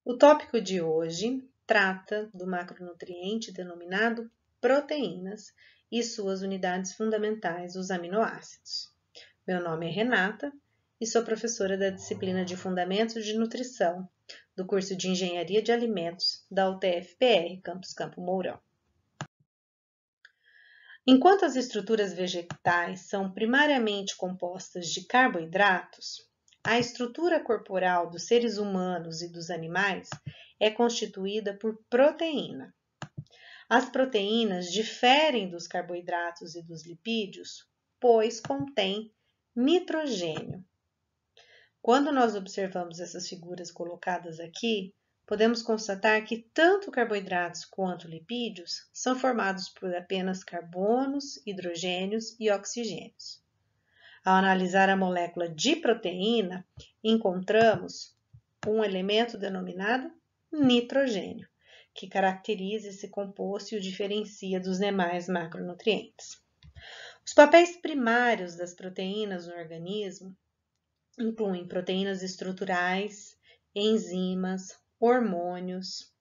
O tópico de hoje trata do macronutriente denominado proteínas e suas unidades fundamentais, os aminoácidos. Meu nome é Renata e sou professora da disciplina de Fundamentos de Nutrição do curso de Engenharia de Alimentos da UTF-PR, Campus Campo Mourão. Enquanto as estruturas vegetais são primariamente compostas de carboidratos, a estrutura corporal dos seres humanos e dos animais é constituída por proteína. As proteínas diferem dos carboidratos e dos lipídios, pois contêm nitrogênio. Quando nós observamos essas figuras colocadas aqui, podemos constatar que tanto carboidratos quanto lipídios são formados por apenas carbonos, hidrogênios e oxigênios. Ao analisar a molécula de proteína, encontramos um elemento denominado nitrogênio, que caracteriza esse composto e o diferencia dos demais macronutrientes. Os papéis primários das proteínas no organismo incluem proteínas estruturais, enzimas, hormônios.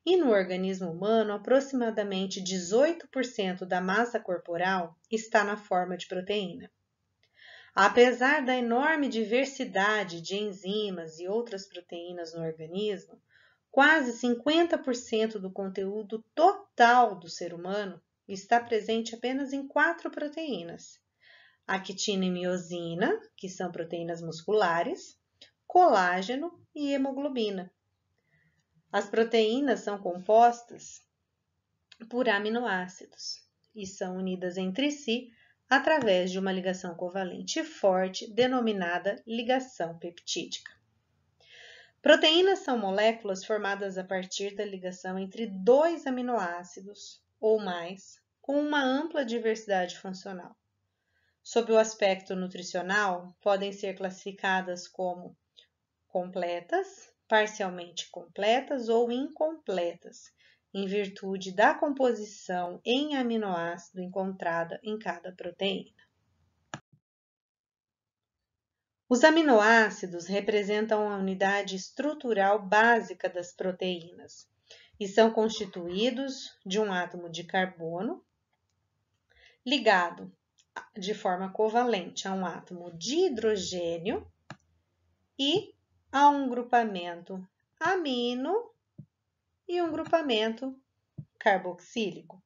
E no organismo humano, aproximadamente 18% da massa corporal está na forma de proteína. Apesar da enorme diversidade de enzimas e outras proteínas no organismo, quase 50% do conteúdo total do ser humano está presente apenas em 4 proteínas: a quitina e miosina, que são proteínas musculares, colágeno e hemoglobina. As proteínas são compostas por aminoácidos e são unidas entre si através de uma ligação covalente forte denominada ligação peptídica. Proteínas são moléculas formadas a partir da ligação entre 2 aminoácidos ou mais, com uma ampla diversidade funcional. Sob o aspecto nutricional, podem ser classificadas como completas, parcialmente completas ou incompletas, em virtude da composição em aminoácido encontrada em cada proteína. Os aminoácidos representam a unidade estrutural básica das proteínas e são constituídos de um átomo de carbono ligado de forma covalente a um átomo de hidrogênio e a um grupamento amino e um grupamento carboxílico.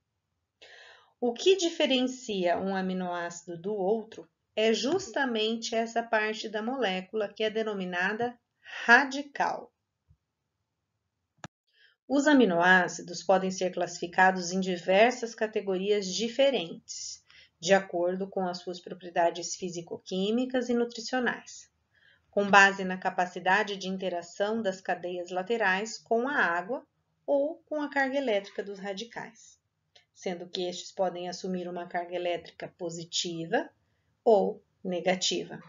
O que diferencia um aminoácido do outro é justamente essa parte da molécula que é denominada radical. Os aminoácidos podem ser classificados em diversas categorias diferentes, de acordo com as suas propriedades físico-químicas e nutricionais, com base na capacidade de interação das cadeias laterais com a água ou com a carga elétrica dos radicais, sendo que estes podem assumir uma carga elétrica positiva ou negativa.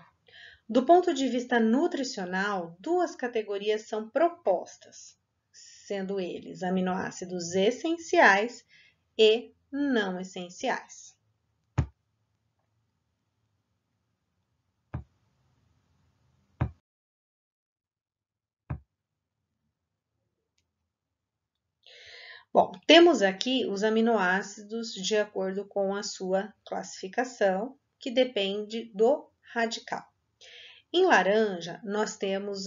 Do ponto de vista nutricional, 2 categorias são propostas, sendo eles aminoácidos essenciais e não essenciais. Bom, temos aqui os aminoácidos de acordo com a sua classificação, que depende do radical. Em laranja, nós temos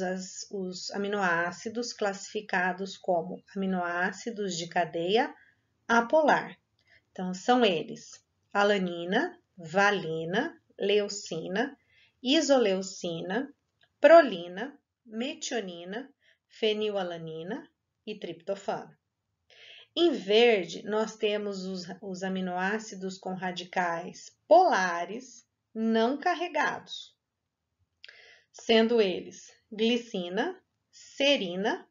os aminoácidos classificados como aminoácidos de cadeia apolar. Então, são eles: alanina, valina, leucina, isoleucina, prolina, metionina, fenilalanina e triptofano. Em verde, nós temos os aminoácidos com radicais polares não carregados, sendo eles glicina, serina,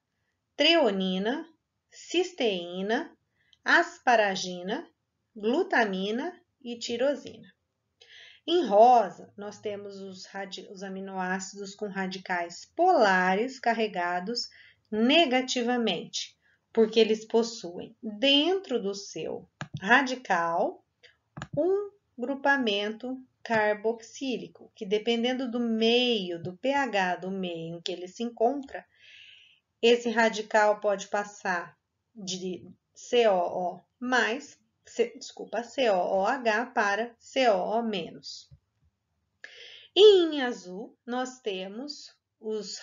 treonina, cisteína, asparagina, glutamina e tirosina. Em rosa, nós temos os aminoácidos com radicais polares carregados negativamente, porque eles possuem dentro do seu radical um grupamento carboxílico, que dependendo do meio, do pH do meio em que ele se encontra, esse radical pode passar de COO+, COOH para COO-. E em azul, nós temos os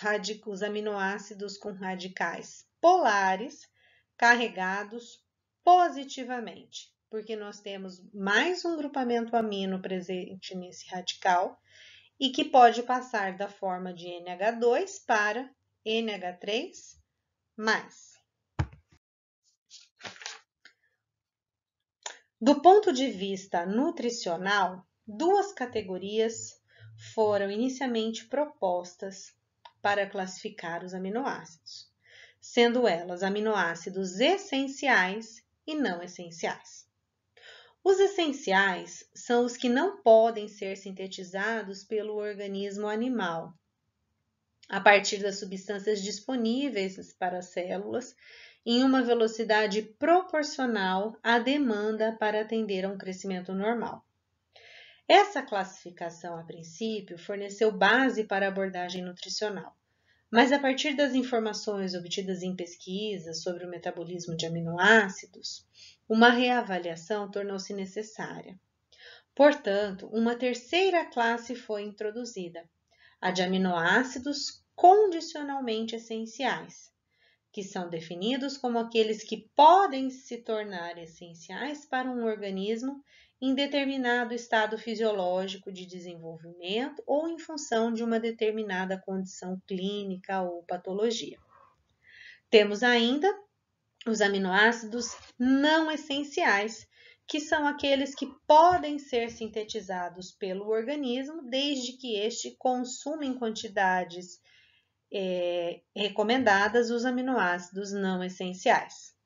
aminoácidos com radicais polares carregados positivamente, porque nós temos mais um grupamento amino presente nesse radical e que pode passar da forma de NH2 para NH3+. Do ponto de vista nutricional, duas categorias foram inicialmente propostas para classificar os aminoácidos, sendo elas aminoácidos essenciais e não essenciais. Os essenciais são os que não podem ser sintetizados pelo organismo animal, a partir das substâncias disponíveis para as células, em uma velocidade proporcional à demanda para atender a um crescimento normal. Essa classificação, a princípio, forneceu base para a abordagem nutricional, mas a partir das informações obtidas em pesquisas sobre o metabolismo de aminoácidos, uma reavaliação tornou-se necessária. Portanto, uma terceira classe foi introduzida, a de aminoácidos condicionalmente essenciais, que são definidos como aqueles que podem se tornar essenciais para um organismo em determinado estado fisiológico de desenvolvimento ou em função de uma determinada condição clínica ou patologia. Temos ainda os aminoácidos não essenciais, que são aqueles que podem ser sintetizados pelo organismo desde que este consuma em quantidades recomendadas os aminoácidos não essenciais.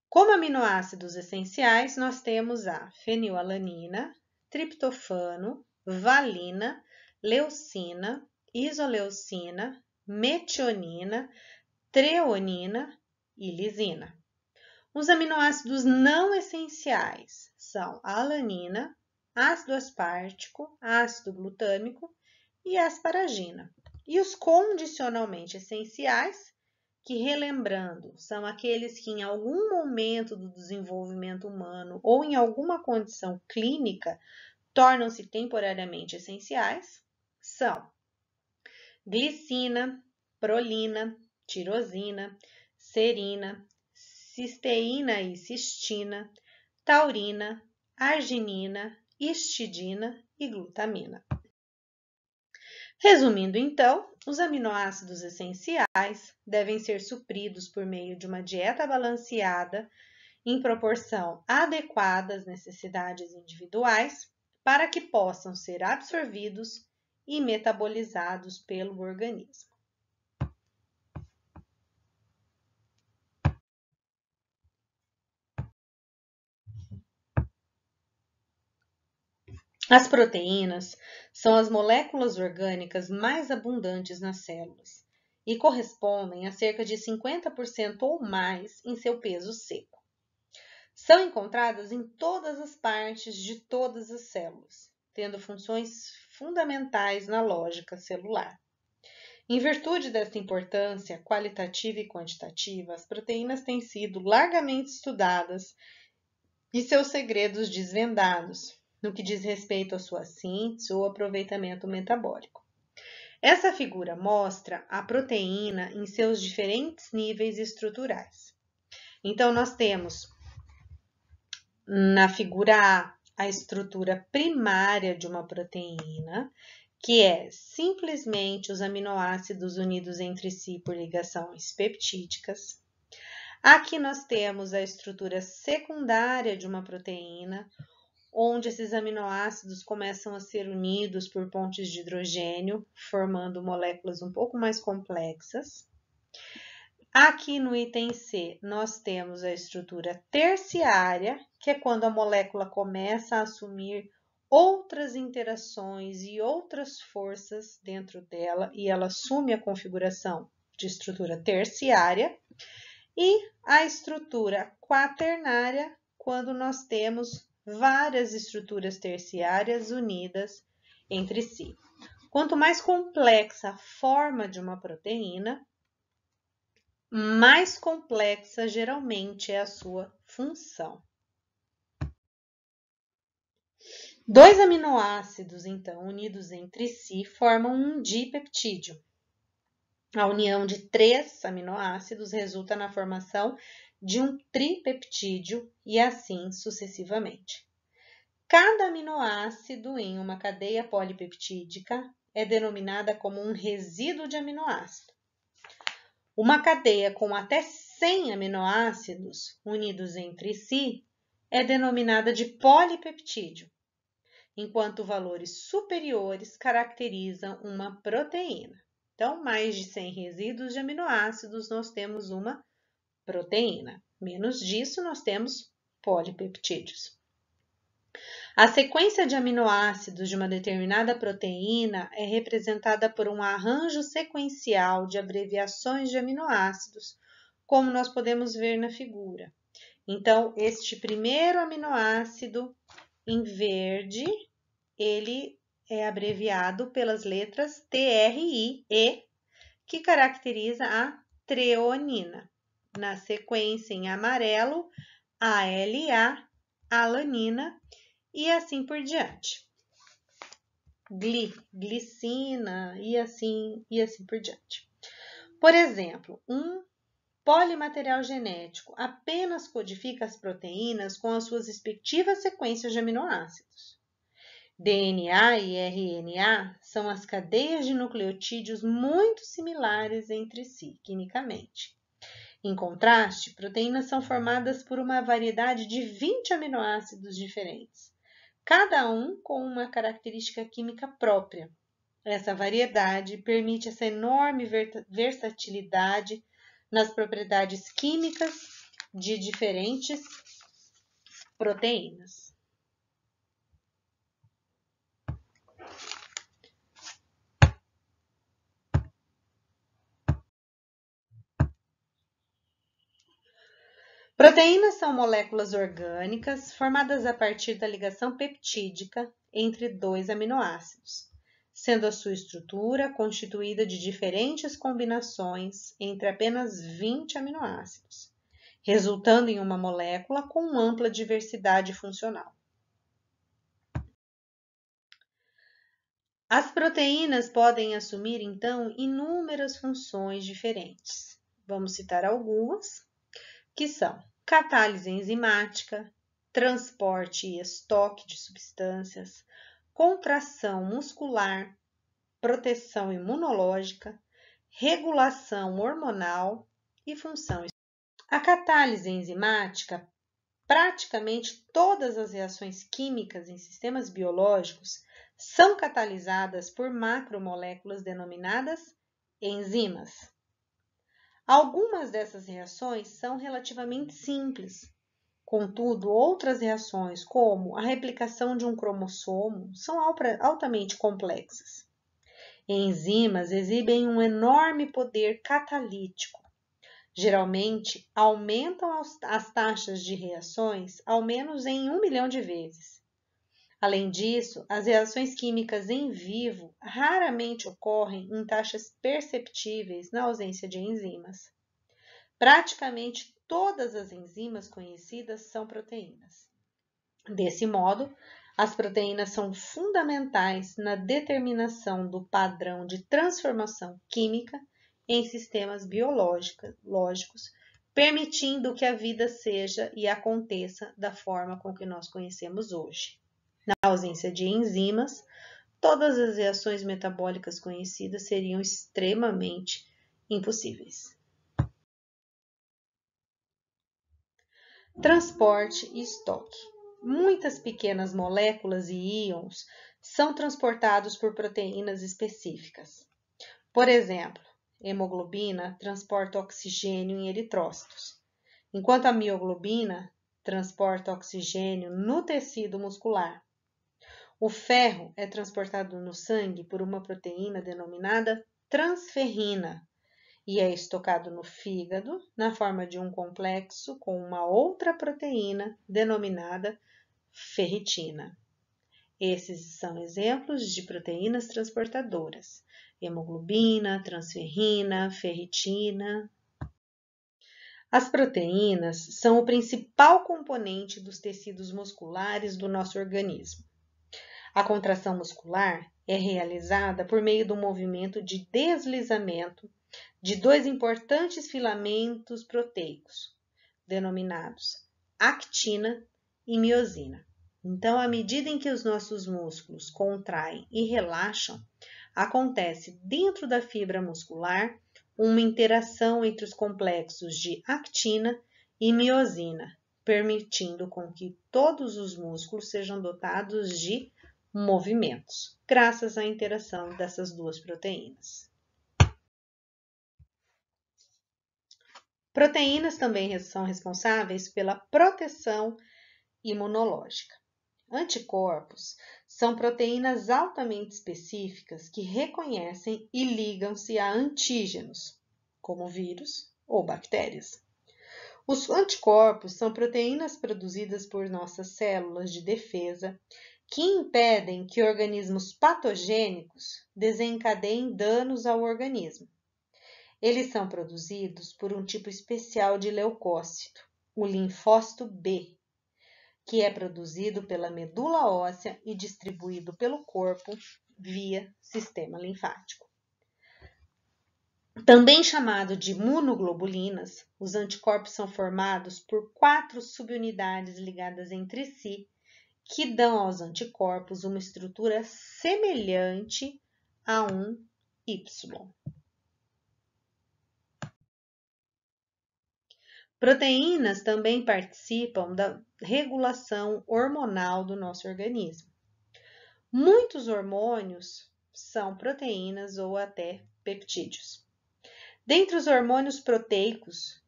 Como aminoácidos essenciais, nós temos a fenilalanina, triptofano, valina, leucina, isoleucina, metionina, treonina e lisina. Os aminoácidos não essenciais são a alanina, ácido aspartico, ácido glutâmico e asparagina. E os condicionalmente essenciais, que, relembrando, são aqueles que em algum momento do desenvolvimento humano ou em alguma condição clínica tornam-se temporariamente essenciais, são glicina, prolina, tirosina, serina, cisteína e cistina, taurina, arginina, histidina e glutamina. Resumindo, então, os aminoácidos essenciais devem ser supridos por meio de uma dieta balanceada em proporção adequada às necessidades individuais para que possam ser absorvidos e metabolizados pelo organismo. As proteínas são as moléculas orgânicas mais abundantes nas células e correspondem a cerca de 50% ou mais em seu peso seco. São encontradas em todas as partes de todas as células, tendo funções fundamentais na lógica celular. Em virtude desta importância qualitativa e quantitativa, as proteínas têm sido largamente estudadas e seus segredos desvendados, no que diz respeito à sua síntese ou aproveitamento metabólico. Essa figura mostra a proteína em seus diferentes níveis estruturais. Então, nós temos na figura a estrutura primária de uma proteína, que é simplesmente os aminoácidos unidos entre si por ligações peptídicas. Aqui nós temos a estrutura secundária de uma proteína, onde esses aminoácidos começam a ser unidos por pontes de hidrogênio, formando moléculas um pouco mais complexas. Aqui no item C, nós temos a estrutura terciária, que é quando a molécula começa a assumir outras interações e outras forças dentro dela, e ela assume a configuração de estrutura terciária. E a estrutura quaternária, quando nós temos várias estruturas terciárias unidas entre si. Quanto mais complexa a forma de uma proteína, mais complexa geralmente é a sua função. Dois aminoácidos, então, unidos entre si, formam um dipeptídeo. A união de 3 aminoácidos resulta na formação de um tripeptídeo e assim sucessivamente. Cada aminoácido em uma cadeia polipeptídica é denominada como um resíduo de aminoácido. Uma cadeia com até 100 aminoácidos unidos entre si é denominada de polipeptídeo, enquanto valores superiores caracterizam uma proteína. Então, mais de 100 resíduos de aminoácidos, nós temos uma proteína. Menos disso, nós temos polipeptídeos. A sequência de aminoácidos de uma determinada proteína é representada por um arranjo sequencial de abreviações de aminoácidos, como nós podemos ver na figura. Então, este primeiro aminoácido em verde, ele é abreviado pelas letras TRI, que caracteriza a treonina. Na sequência, em amarelo, ALA, alanina, e assim por diante. Glicina e assim por diante. Por exemplo, um polimaterial genético apenas codifica as proteínas com as suas respectivas sequências de aminoácidos. DNA e RNA são as cadeias de nucleotídeos muito similares entre si, quimicamente. Em contraste, proteínas são formadas por uma variedade de 20 aminoácidos diferentes, cada um com uma característica química própria. Essa variedade permite essa enorme versatilidade nas propriedades químicas de diferentes proteínas. Proteínas são moléculas orgânicas formadas a partir da ligação peptídica entre 2 aminoácidos, sendo a sua estrutura constituída de diferentes combinações entre apenas 20 aminoácidos, resultando em uma molécula com ampla diversidade funcional. As proteínas podem assumir, então, inúmeras funções diferentes. Vamos citar algumas, que são catálise enzimática, transporte e estoque de substâncias, contração muscular, proteção imunológica, regulação hormonal e função. A catálise enzimática, praticamente todas as reações químicas em sistemas biológicos são catalisadas por macromoléculas denominadas enzimas. Algumas dessas reações são relativamente simples. Contudo, outras reações, como a replicação de um cromossomo, são altamente complexas. Enzimas exibem um enorme poder catalítico. Geralmente, aumentam as taxas de reações ao menos em 1 milhão de vezes. Além disso, as reações químicas em vivo raramente ocorrem em taxas perceptíveis na ausência de enzimas. Praticamente todas as enzimas conhecidas são proteínas. Desse modo, as proteínas são fundamentais na determinação do padrão de transformação química em sistemas biológicos, permitindo que a vida seja e aconteça da forma com que nós conhecemos hoje. Na ausência de enzimas, todas as reações metabólicas conhecidas seriam extremamente impossíveis. Transporte e estoque. Muitas pequenas moléculas e íons são transportados por proteínas específicas. Por exemplo, hemoglobina transporta oxigênio em eritrócitos, enquanto a mioglobina transporta oxigênio no tecido muscular. O ferro é transportado no sangue por uma proteína denominada transferrina e é estocado no fígado na forma de um complexo com uma outra proteína denominada ferritina. Esses são exemplos de proteínas transportadoras: hemoglobina, transferrina, ferritina. As proteínas são o principal componente dos tecidos musculares do nosso organismo. A contração muscular é realizada por meio do movimento de deslizamento de dois importantes filamentos proteicos, denominados actina e miosina. Então, à medida em que os nossos músculos contraem e relaxam, acontece dentro da fibra muscular uma interação entre os complexos de actina e miosina, permitindo com que todos os músculos sejam dotados de movimentos, graças à interação dessas duas proteínas. Proteínas também são responsáveis pela proteção imunológica. Anticorpos são proteínas altamente específicas que reconhecem e ligam-se a antígenos, como vírus ou bactérias. Os anticorpos são proteínas produzidas por nossas células de defesa que impedem que organismos patogênicos desencadeiem danos ao organismo. Eles são produzidos por um tipo especial de leucócito, o linfócito B, que é produzido pela medula óssea e distribuído pelo corpo via sistema linfático. Também chamado de imunoglobulinas, os anticorpos são formados por 4 subunidades ligadas entre si, que dão aos anticorpos uma estrutura semelhante a um Y. Proteínas também participam da regulação hormonal do nosso organismo. Muitos hormônios são proteínas ou até peptídeos. Dentre os hormônios proteicos,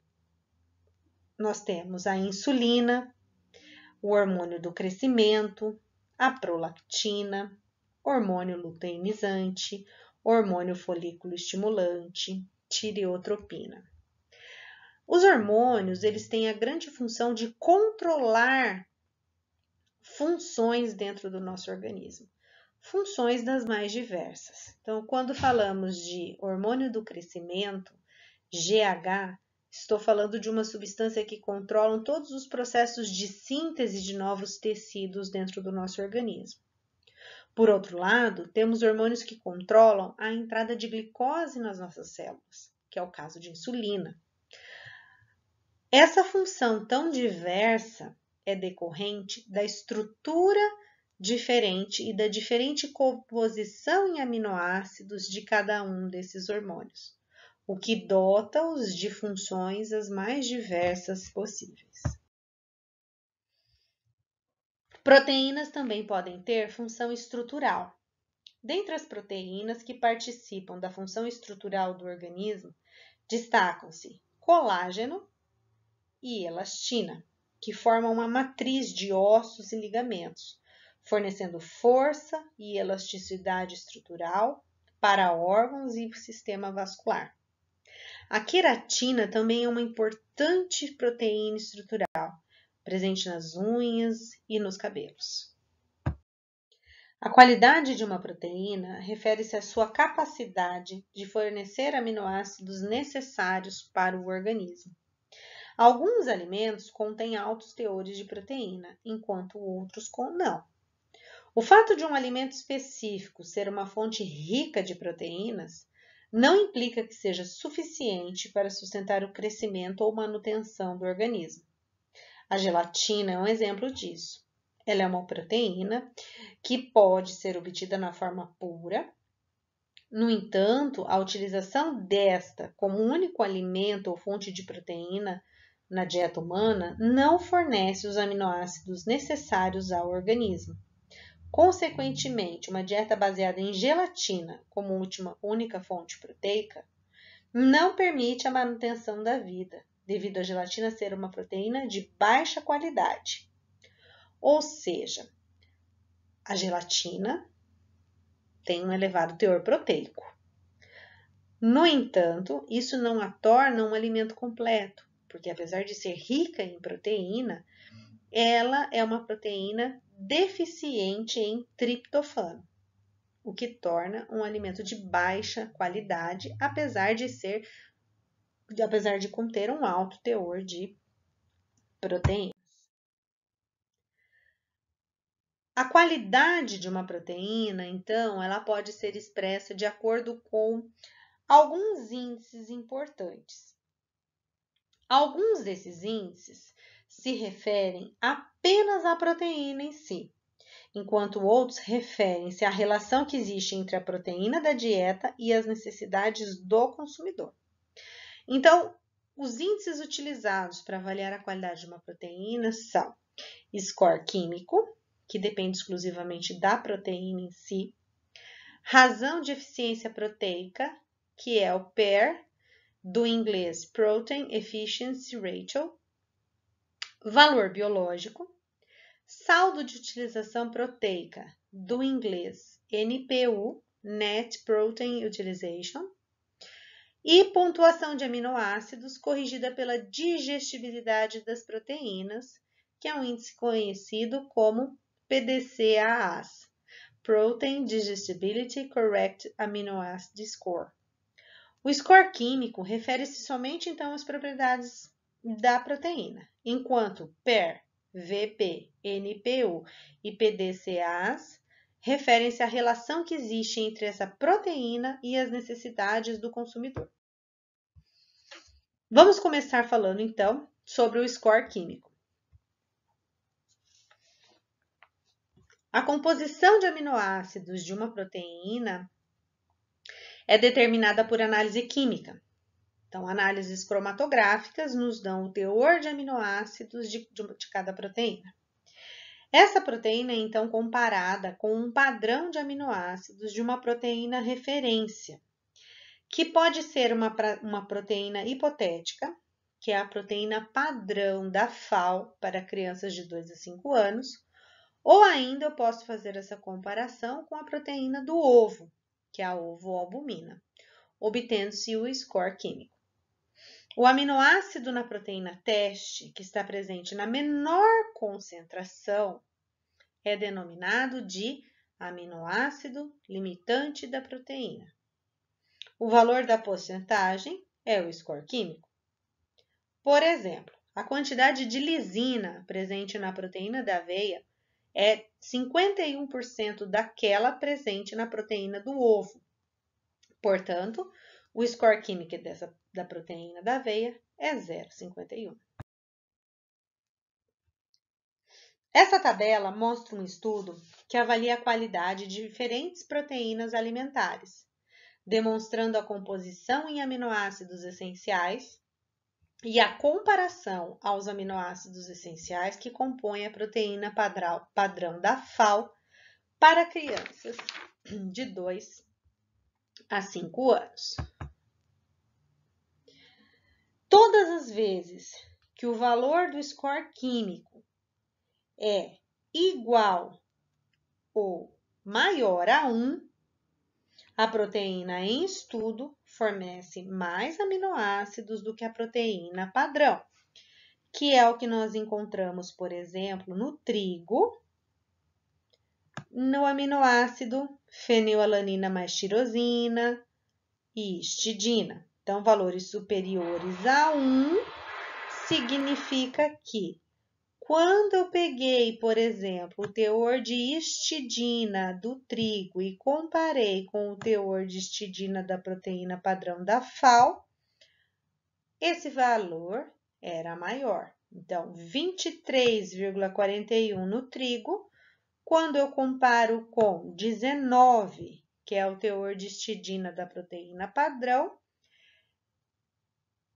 nós temos a insulina, o hormônio do crescimento, a prolactina, hormônio luteinizante, hormônio folículo estimulante, tireotropina. Os hormônios, eles têm a grande função de controlar funções dentro do nosso organismo, funções das mais diversas. Então, quando falamos de hormônio do crescimento, GH, estou falando de uma substância que controla todos os processos de síntese de novos tecidos dentro do nosso organismo. Por outro lado, temos hormônios que controlam a entrada de glicose nas nossas células, que é o caso de insulina. Essa função tão diversa é decorrente da estrutura diferente e da diferente composição em aminoácidos de cada um desses hormônios, o que dota-os de funções as mais diversas possíveis. Proteínas também podem ter função estrutural. Dentre as proteínas que participam da função estrutural do organismo, destacam-se colágeno e elastina, que formam uma matriz de ossos e ligamentos, fornecendo força e elasticidade estrutural para órgãos e sistema vascular. A queratina também é uma importante proteína estrutural, presente nas unhas e nos cabelos. A qualidade de uma proteína refere-se à sua capacidade de fornecer aminoácidos necessários para o organismo. Alguns alimentos contêm altos teores de proteína, enquanto outros não. O fato de um alimento específico ser uma fonte rica de proteínas não implica que seja suficiente para sustentar o crescimento ou manutenção do organismo. A gelatina é um exemplo disso. Ela é uma proteína que pode ser obtida na forma pura. No entanto, a utilização desta como único alimento ou fonte de proteína na dieta humana não fornece os aminoácidos necessários ao organismo. Consequentemente, uma dieta baseada em gelatina como única fonte proteica não permite a manutenção da vida, devido à gelatina ser uma proteína de baixa qualidade. Ou seja, a gelatina tem um elevado teor proteico. No entanto, isso não a torna um alimento completo, porque apesar de ser rica em proteína, ela é uma proteína deficiente em triptofano, o que torna um alimento de baixa qualidade, apesar de conter um alto teor de proteína. A qualidade de uma proteína, então, ela pode ser expressa de acordo com alguns índices importantes. Alguns desses índices se referem apenas à proteína em si, enquanto outros referem-se à relação que existe entre a proteína da dieta e as necessidades do consumidor. Então, os índices utilizados para avaliar a qualidade de uma proteína são score químico, que depende exclusivamente da proteína em si, razão de eficiência proteica, que é o PER, do inglês Protein Efficiency Ratio, valor biológico, saldo de utilização proteica, do inglês NPU, Net Protein Utilization, e pontuação de aminoácidos corrigida pela digestibilidade das proteínas, que é um índice conhecido como PDCAAS, Protein Digestibility Correct Amino Acid Score. O score químico refere-se somente então às propriedades da proteína, enquanto PER, VP, NPU e PDCAAS referem-se à relação que existe entre essa proteína e as necessidades do consumidor. Vamos começar falando então sobre o score químico. A composição de aminoácidos de uma proteína é determinada por análise química. Então, análises cromatográficas nos dão o teor de aminoácidos de cada proteína. Essa proteína é então comparada com um padrão de aminoácidos de uma proteína referência, que pode ser uma proteína hipotética, que é a proteína padrão da FAO para crianças de 2 a 5 anos, ou ainda eu posso fazer essa comparação com a proteína do ovo, que é a ovoalbumina, obtendo-se o score químico. O aminoácido na proteína teste, que está presente na menor concentração, é denominado de aminoácido limitante da proteína. O valor da porcentagem é o score químico. Por exemplo, a quantidade de lisina presente na proteína da aveia é 51% daquela presente na proteína do ovo. Portanto, o score químico da proteína da aveia é 0,51. Essa tabela mostra um estudo que avalia a qualidade de diferentes proteínas alimentares, demonstrando a composição em aminoácidos essenciais e a comparação aos aminoácidos essenciais que compõem a proteína padrão da FAO para crianças de 2 a 5 anos. Todas as vezes que o valor do score químico é igual ou maior a 1, a proteína em estudo fornece mais aminoácidos do que a proteína padrão, que é o que nós encontramos, por exemplo, no trigo, no aminoácido fenilalanina mais tirosina e histidina. Então, valores superiores a 1 significa que quando eu peguei, por exemplo, o teor de histidina do trigo e comparei com o teor de histidina da proteína padrão da FAO, esse valor era maior. Então, 23,41 no trigo, quando eu comparo com 19, que é o teor de histidina da proteína padrão,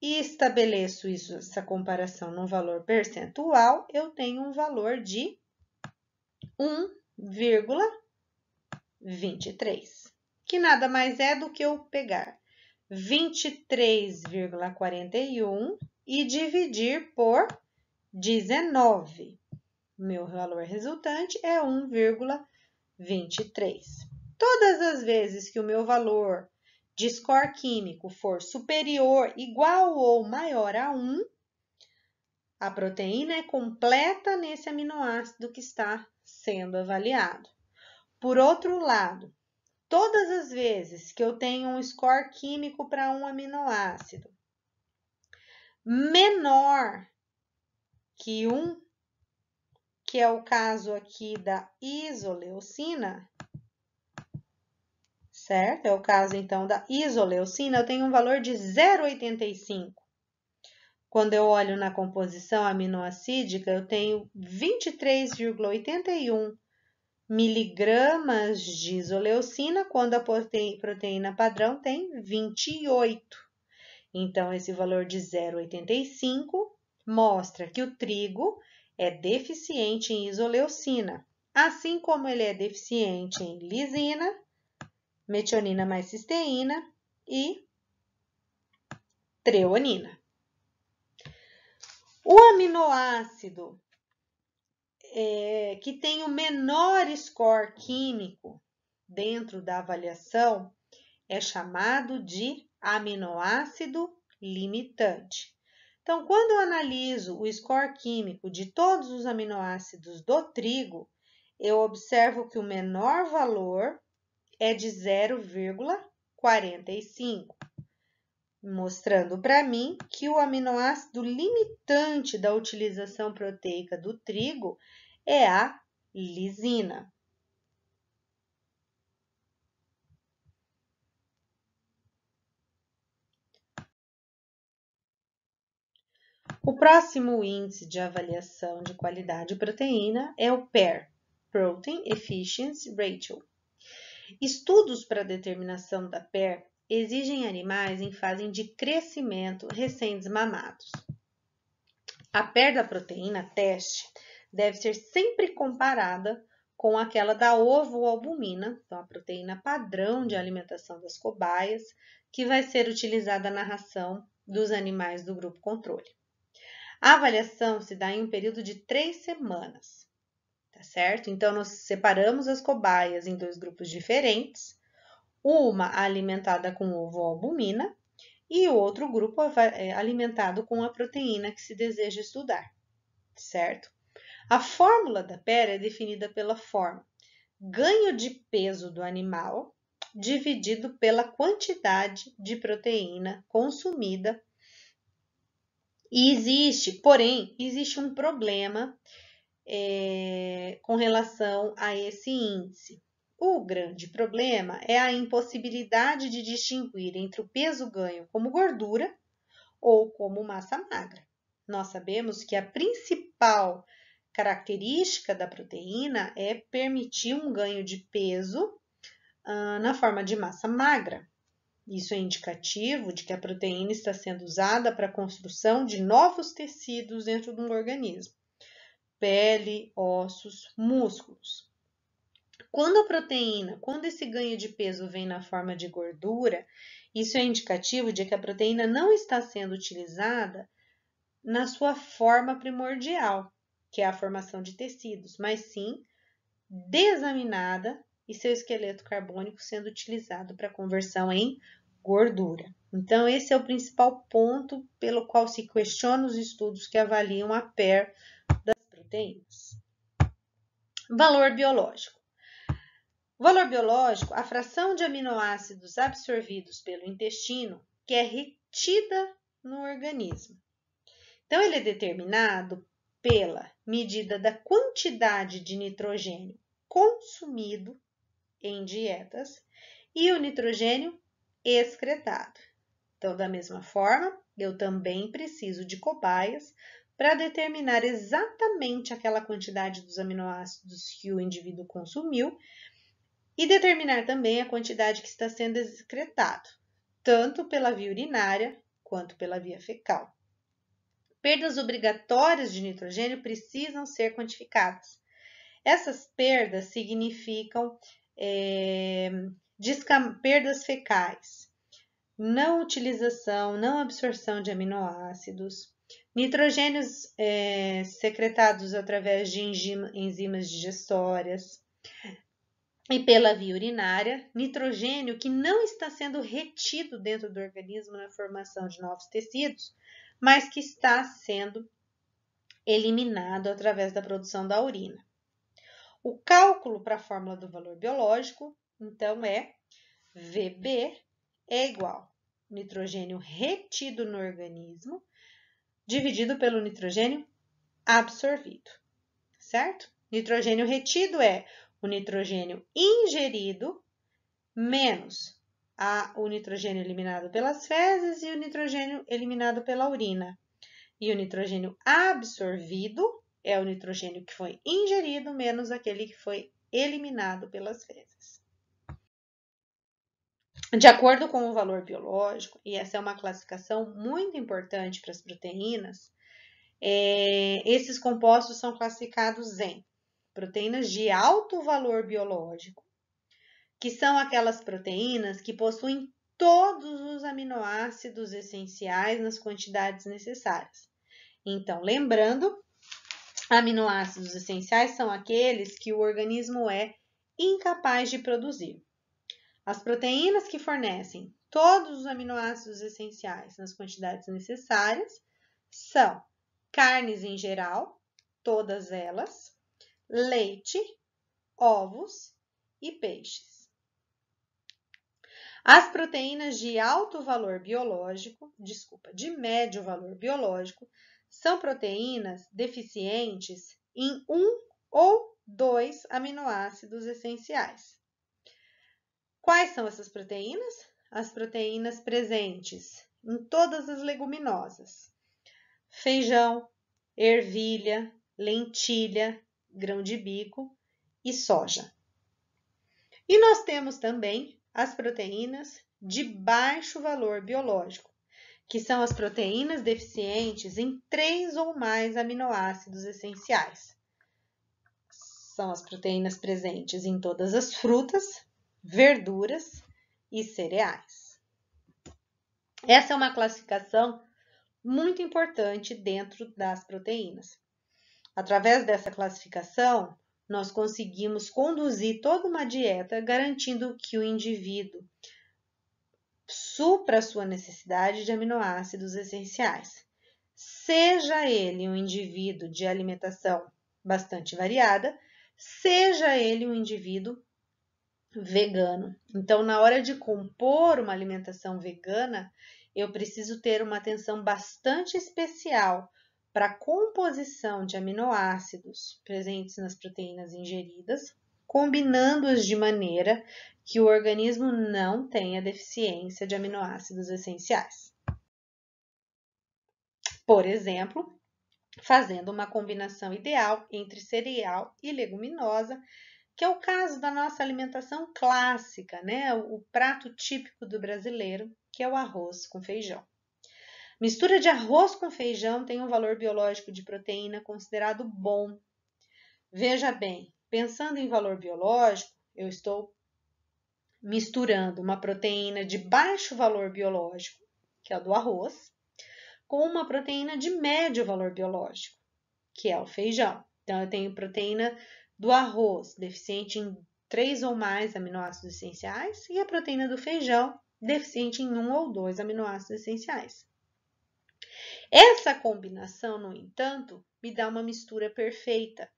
e estabeleço essa comparação num valor percentual, eu tenho um valor de 1,23, que nada mais é do que eu pegar 23,41 e dividir por 19. Meu valor resultante é 1,23. Todas as vezes que o meu valor de score químico for superior, igual ou maior a 1, a proteína é completa nesse aminoácido que está sendo avaliado. Por outro lado, todas as vezes que eu tenho um score químico para um aminoácido menor que 1, que é o caso aqui da isoleucina, certo? É o caso, então, da isoleucina, eu tenho um valor de 0,85. Quando eu olho na composição aminoacídica, eu tenho 23,81 miligramas de isoleucina, quando a proteína padrão tem 28. Então, esse valor de 0,85 mostra que o trigo é deficiente em isoleucina, assim como ele é deficiente em lisina, metionina mais cisteína e treonina. O aminoácido que tem o menor score químico dentro da avaliação é chamado de aminoácido limitante. Então, quando eu analiso o score químico de todos os aminoácidos do trigo, eu observo que o menor valor é de 0,45, mostrando para mim que o aminoácido limitante da utilização proteica do trigo é a lisina. O próximo índice de avaliação de qualidade de proteína é o PER, Protein Efficiency Ratio. Estudos para determinação da PER exigem animais em fase de crescimento recém-desmamados. A PER da proteína teste deve ser sempre comparada com aquela da ovoalbumina, então a proteína padrão de alimentação das cobaias, que vai ser utilizada na ração dos animais do grupo controle. A avaliação se dá em um período de 3 semanas, tá certo? Então, nós separamos as cobaias em 2 grupos diferentes, uma alimentada com ovoalbumina e o outro grupo alimentado com a proteína que se deseja estudar, certo? A fórmula da PER é definida pela forma ganho de peso do animal dividido pela quantidade de proteína consumida. E existe um problema com relação a esse índice. O grande problema é a impossibilidade de distinguir entre o peso ganho como gordura ou como massa magra. Nós sabemos que a principal característica da proteína é permitir um ganho de peso na forma de massa magra. Isso é indicativo de que a proteína está sendo usada para a construção de novos tecidos dentro de um organismo, pele, ossos, músculos. Quando esse ganho de peso vem na forma de gordura, isso é indicativo de que a proteína não está sendo utilizada na sua forma primordial, que é a formação de tecidos, mas sim desaminada e seu esqueleto carbônico sendo utilizado para conversão em gordura. Então, esse é o principal ponto pelo qual se questiona os estudos que avaliam a PER das proteínas. Valor biológico. O valor biológico, a fração de aminoácidos absorvidos pelo intestino que é retida no organismo. Então, ele é determinado pela medida da quantidade de nitrogênio consumido em dietas e o nitrogênio excretado. Então, da mesma forma, eu também preciso de cobaias para determinar exatamente aquela quantidade dos aminoácidos que o indivíduo consumiu e determinar também a quantidade que está sendo excretado, tanto pela via urinária quanto pela via fecal. Perdas obrigatórias de nitrogênio precisam ser quantificadas. Essas perdas significam perdas fecais, não utilização, não absorção de aminoácidos, nitrogênios secretados através de enzimas digestórias e pela via urinária, nitrogênio que não está sendo retido dentro do organismo na formação de novos tecidos, mas que está sendo eliminado através da produção da urina. O cálculo para a fórmula do valor biológico, então, é VB é igual nitrogênio retido no organismo dividido pelo nitrogênio absorvido, certo? Nitrogênio retido é o nitrogênio ingerido menos o nitrogênio eliminado pelas fezes e o nitrogênio eliminado pela urina. E o nitrogênio absorvido é o nitrogênio que foi ingerido menos aquele que foi eliminado pelas fezes. De acordo com o valor biológico, e essa é uma classificação muito importante para as proteínas, esses compostos são classificados em proteínas de alto valor biológico, que são aquelas proteínas que possuem todos os aminoácidos essenciais nas quantidades necessárias. Então, lembrando, aminoácidos essenciais são aqueles que o organismo é incapaz de produzir. As proteínas que fornecem todos os aminoácidos essenciais nas quantidades necessárias são carnes em geral, todas elas, leite, ovos e peixes. As proteínas de alto valor biológico, de médio valor biológico, são proteínas deficientes em um ou dois aminoácidos essenciais. Quais são essas proteínas? As proteínas presentes em todas as leguminosas: feijão, ervilha, lentilha, grão de bico e soja. E nós temos também as proteínas de baixo valor biológico, que são as proteínas deficientes em 3 ou mais aminoácidos essenciais. São as proteínas presentes em todas as frutas, verduras e cereais. Essa é uma classificação muito importante dentro das proteínas. Através dessa classificação, nós conseguimos conduzir toda uma dieta garantindo que o indivíduo supra a sua necessidade de aminoácidos essenciais. Seja ele um indivíduo de alimentação bastante variada, seja ele um indivíduo vegano. Então, na hora de compor uma alimentação vegana, eu preciso ter uma atenção bastante especial para a composição de aminoácidos presentes nas proteínas ingeridas, combinando-as de maneira que o organismo não tenha deficiência de aminoácidos essenciais. Por exemplo, fazendo uma combinação ideal entre cereal e leguminosa, que é o caso da nossa alimentação clássica, né? O prato típico do brasileiro, que é o arroz com feijão. Mistura de arroz com feijão tem um valor biológico de proteína considerado bom. Veja bem, pensando em valor biológico, eu estou misturando uma proteína de baixo valor biológico, que é o do arroz, com uma proteína de médio valor biológico, que é o feijão. Então, eu tenho proteína do arroz, deficiente em 3 ou mais aminoácidos essenciais, e a proteína do feijão, deficiente em 1 ou 2 aminoácidos essenciais. Essa combinação, no entanto, me dá uma mistura perfeita,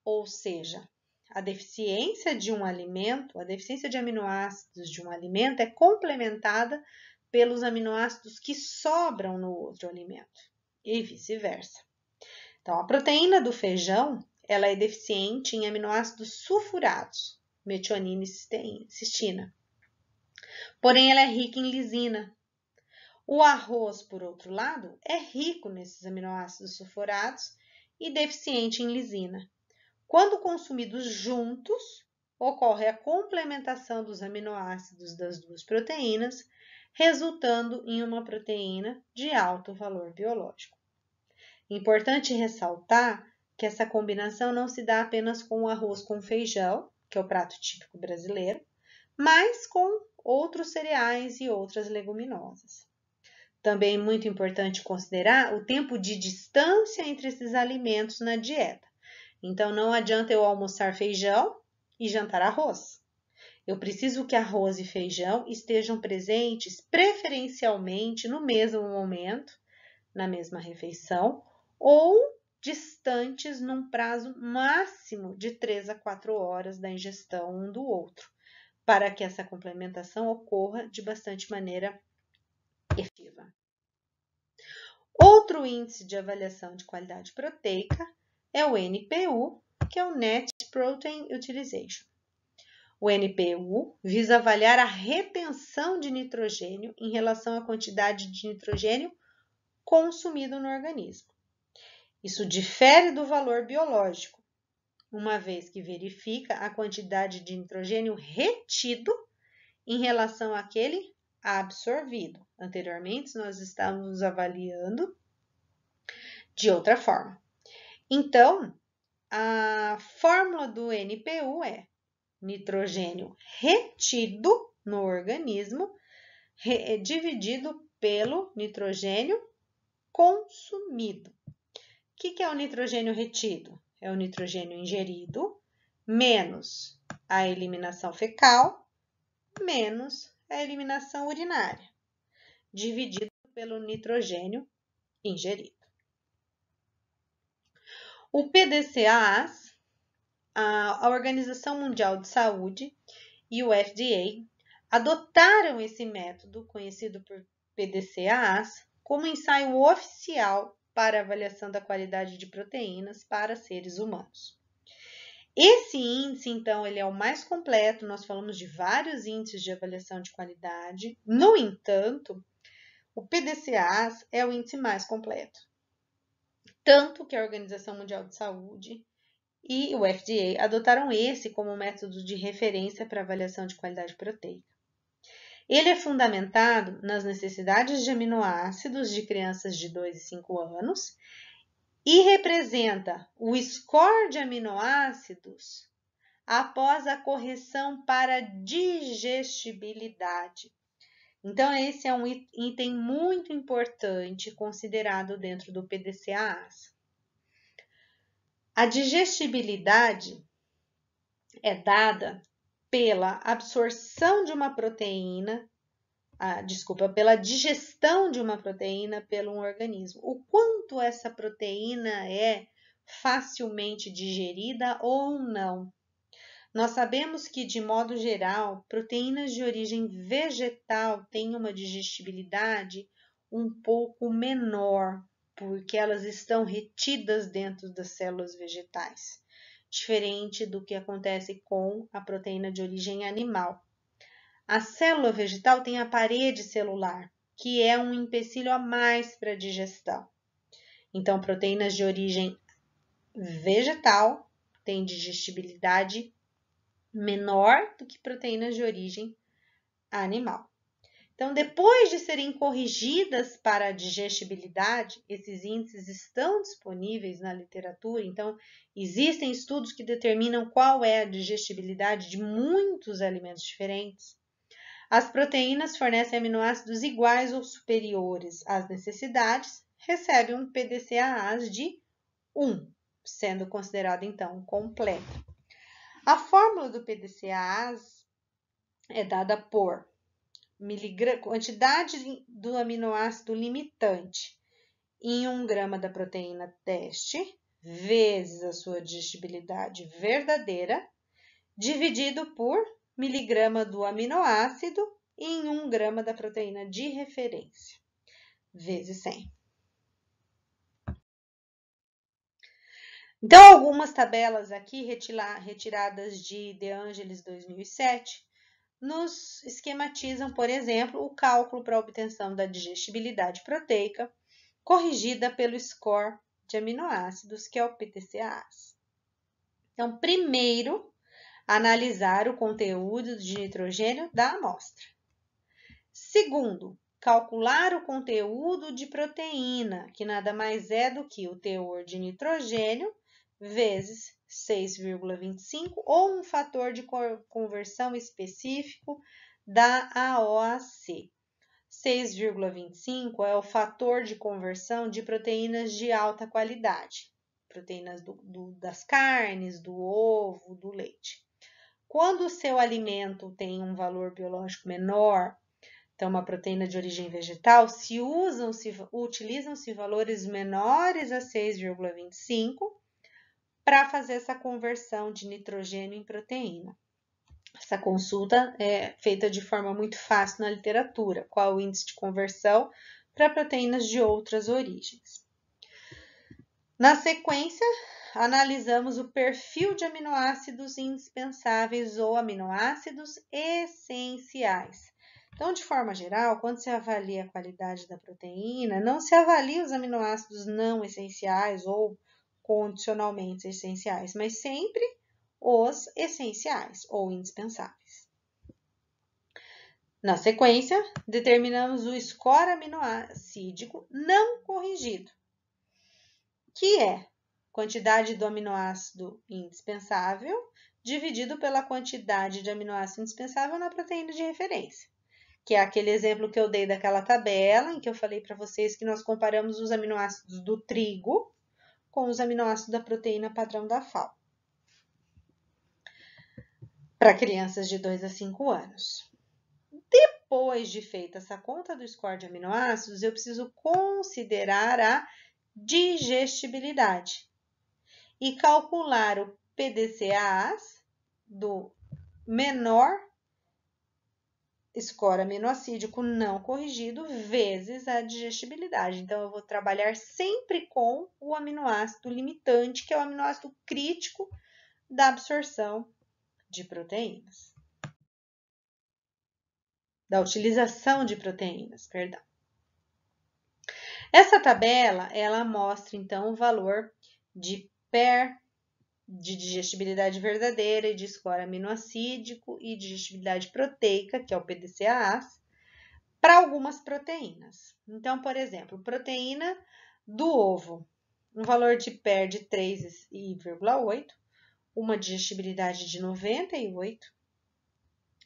ou seja, a deficiência de um alimento, a deficiência de aminoácidos de um alimento é complementada pelos aminoácidos que sobram no outro alimento, e vice-versa. Então, a proteína do feijão, ela é deficiente em aminoácidos sulfurados, metionina e cistina. Porém, ela é rica em lisina. O arroz, por outro lado, é rico nesses aminoácidos sulfurados e deficiente em lisina. Quando consumidos juntos, ocorre a complementação dos aminoácidos das duas proteínas, resultando em uma proteína de alto valor biológico. Importante ressaltar que essa combinação não se dá apenas com o arroz com feijão, que é o prato típico brasileiro, mas com outros cereais e outras leguminosas. Também é muito importante considerar o tempo de distância entre esses alimentos na dieta. Então, não adianta eu almoçar feijão e jantar arroz. Eu preciso que arroz e feijão estejam presentes preferencialmente no mesmo momento, na mesma refeição, ou distantes num prazo máximo de 3 a 4 horas da ingestão um do outro, para que essa complementação ocorra de bastante maneira efetiva. Outro índice de avaliação de qualidade proteica é o NPU, que é o Net Protein Utilization. O NPU visa avaliar a retenção de nitrogênio em relação à quantidade de nitrogênio consumido no organismo. Isso difere do valor biológico, uma vez que verifica a quantidade de nitrogênio retido em relação àquele absorvido. Anteriormente, nós estávamos avaliando de outra forma. Então, a fórmula do NPU é nitrogênio retido no organismo dividido pelo nitrogênio consumido. O que é o nitrogênio retido? É o nitrogênio ingerido menos a eliminação fecal menos a eliminação urinária, dividido pelo nitrogênio ingerido. O PDCAAs, a Organização Mundial de Saúde e o FDA adotaram esse método, conhecido por PDCAAs, como ensaio oficial para avaliação da qualidade de proteínas para seres humanos. Esse índice, então, ele é o mais completo, nós falamos de vários índices de avaliação de qualidade. No entanto, o PDCAAs é o índice mais completo. Tanto que a Organização Mundial de Saúde e o FDA adotaram esse como método de referência para avaliação de qualidade proteica. Ele é fundamentado nas necessidades de aminoácidos de crianças de 2 e 5 anos e representa o score de aminoácidos após a correção para digestibilidade. Então, esse é um item muito importante considerado dentro do PDCAAs. A digestibilidade é dada pela absorção de uma proteína, pela digestão de uma proteína pelo organismo. O quanto essa proteína é facilmente digerida ou não. Nós sabemos que, de modo geral, proteínas de origem vegetal têm uma digestibilidade um pouco menor, porque elas estão retidas dentro das células vegetais, diferente do que acontece com a proteína de origem animal. A célula vegetal tem a parede celular, que é um empecilho a mais para a digestão. Então, proteínas de origem vegetal têm digestibilidade menor do que proteínas de origem animal. Então, depois de serem corrigidas para a digestibilidade, esses índices estão disponíveis na literatura, então existem estudos que determinam qual é a digestibilidade de muitos alimentos diferentes. As proteínas fornecem aminoácidos iguais ou superiores às necessidades, recebem um PDCAAs de 1, sendo considerado então completo. A fórmula do PDCAAs é dada por quantidade do aminoácido limitante em 1 grama da proteína teste, vezes a sua digestibilidade verdadeira, dividido por miligrama do aminoácido em 1 grama da proteína de referência, vezes 100. Então, algumas tabelas aqui retiradas de De Angelis 2007 nos esquematizam, por exemplo, o cálculo para a obtenção da digestibilidade proteica, corrigida pelo score de aminoácidos, que é o PDCAAs. Então, primeiro, analisar o conteúdo de nitrogênio da amostra. Segundo, calcular o conteúdo de proteína, que nada mais é do que o teor de nitrogênio vezes 6,25 ou um fator de conversão específico da AOAC. 6,25 é o fator de conversão de proteínas de alta qualidade, proteínas das carnes, do ovo, do leite. Quando o seu alimento tem um valor biológico menor, Então, uma proteína de origem vegetal, utilizam-se valores menores a 6,25 para fazer essa conversão de nitrogênio em proteína. Essa consulta é feita de forma muito fácil na literatura, qual o índice de conversão para proteínas de outras origens. Na sequência, analisamos o perfil de aminoácidos indispensáveis ou aminoácidos essenciais. Então, de forma geral, quando se avalia a qualidade da proteína, não se avalia os aminoácidos não essenciais ou condicionalmente essenciais, mas sempre os essenciais ou indispensáveis. Na sequência, determinamos o score aminoácido não corrigido, que é quantidade do aminoácido indispensável dividido pela quantidade de aminoácido indispensável na proteína de referência, que é aquele exemplo que eu dei daquela tabela em que eu falei para vocês que nós comparamos os aminoácidos do trigo com os aminoácidos da proteína padrão da FAO, para crianças de 2 a 5 anos. Depois de feita essa conta do score de aminoácidos, eu preciso considerar a digestibilidade e calcular o PDCAAs do menor score aminoácido não corrigido vezes a digestibilidade. Então, eu vou trabalhar sempre com o aminoácido limitante, que é o aminoácido crítico da absorção de proteínas. Da utilização de proteínas, perdão. Essa tabela, ela mostra, então, o valor de digestibilidade verdadeira e de score aminoácido e digestibilidade proteica, que é o PDCAAs, para algumas proteínas. Então, por exemplo, proteína do ovo, um valor de PER de 3,8, uma digestibilidade de 98,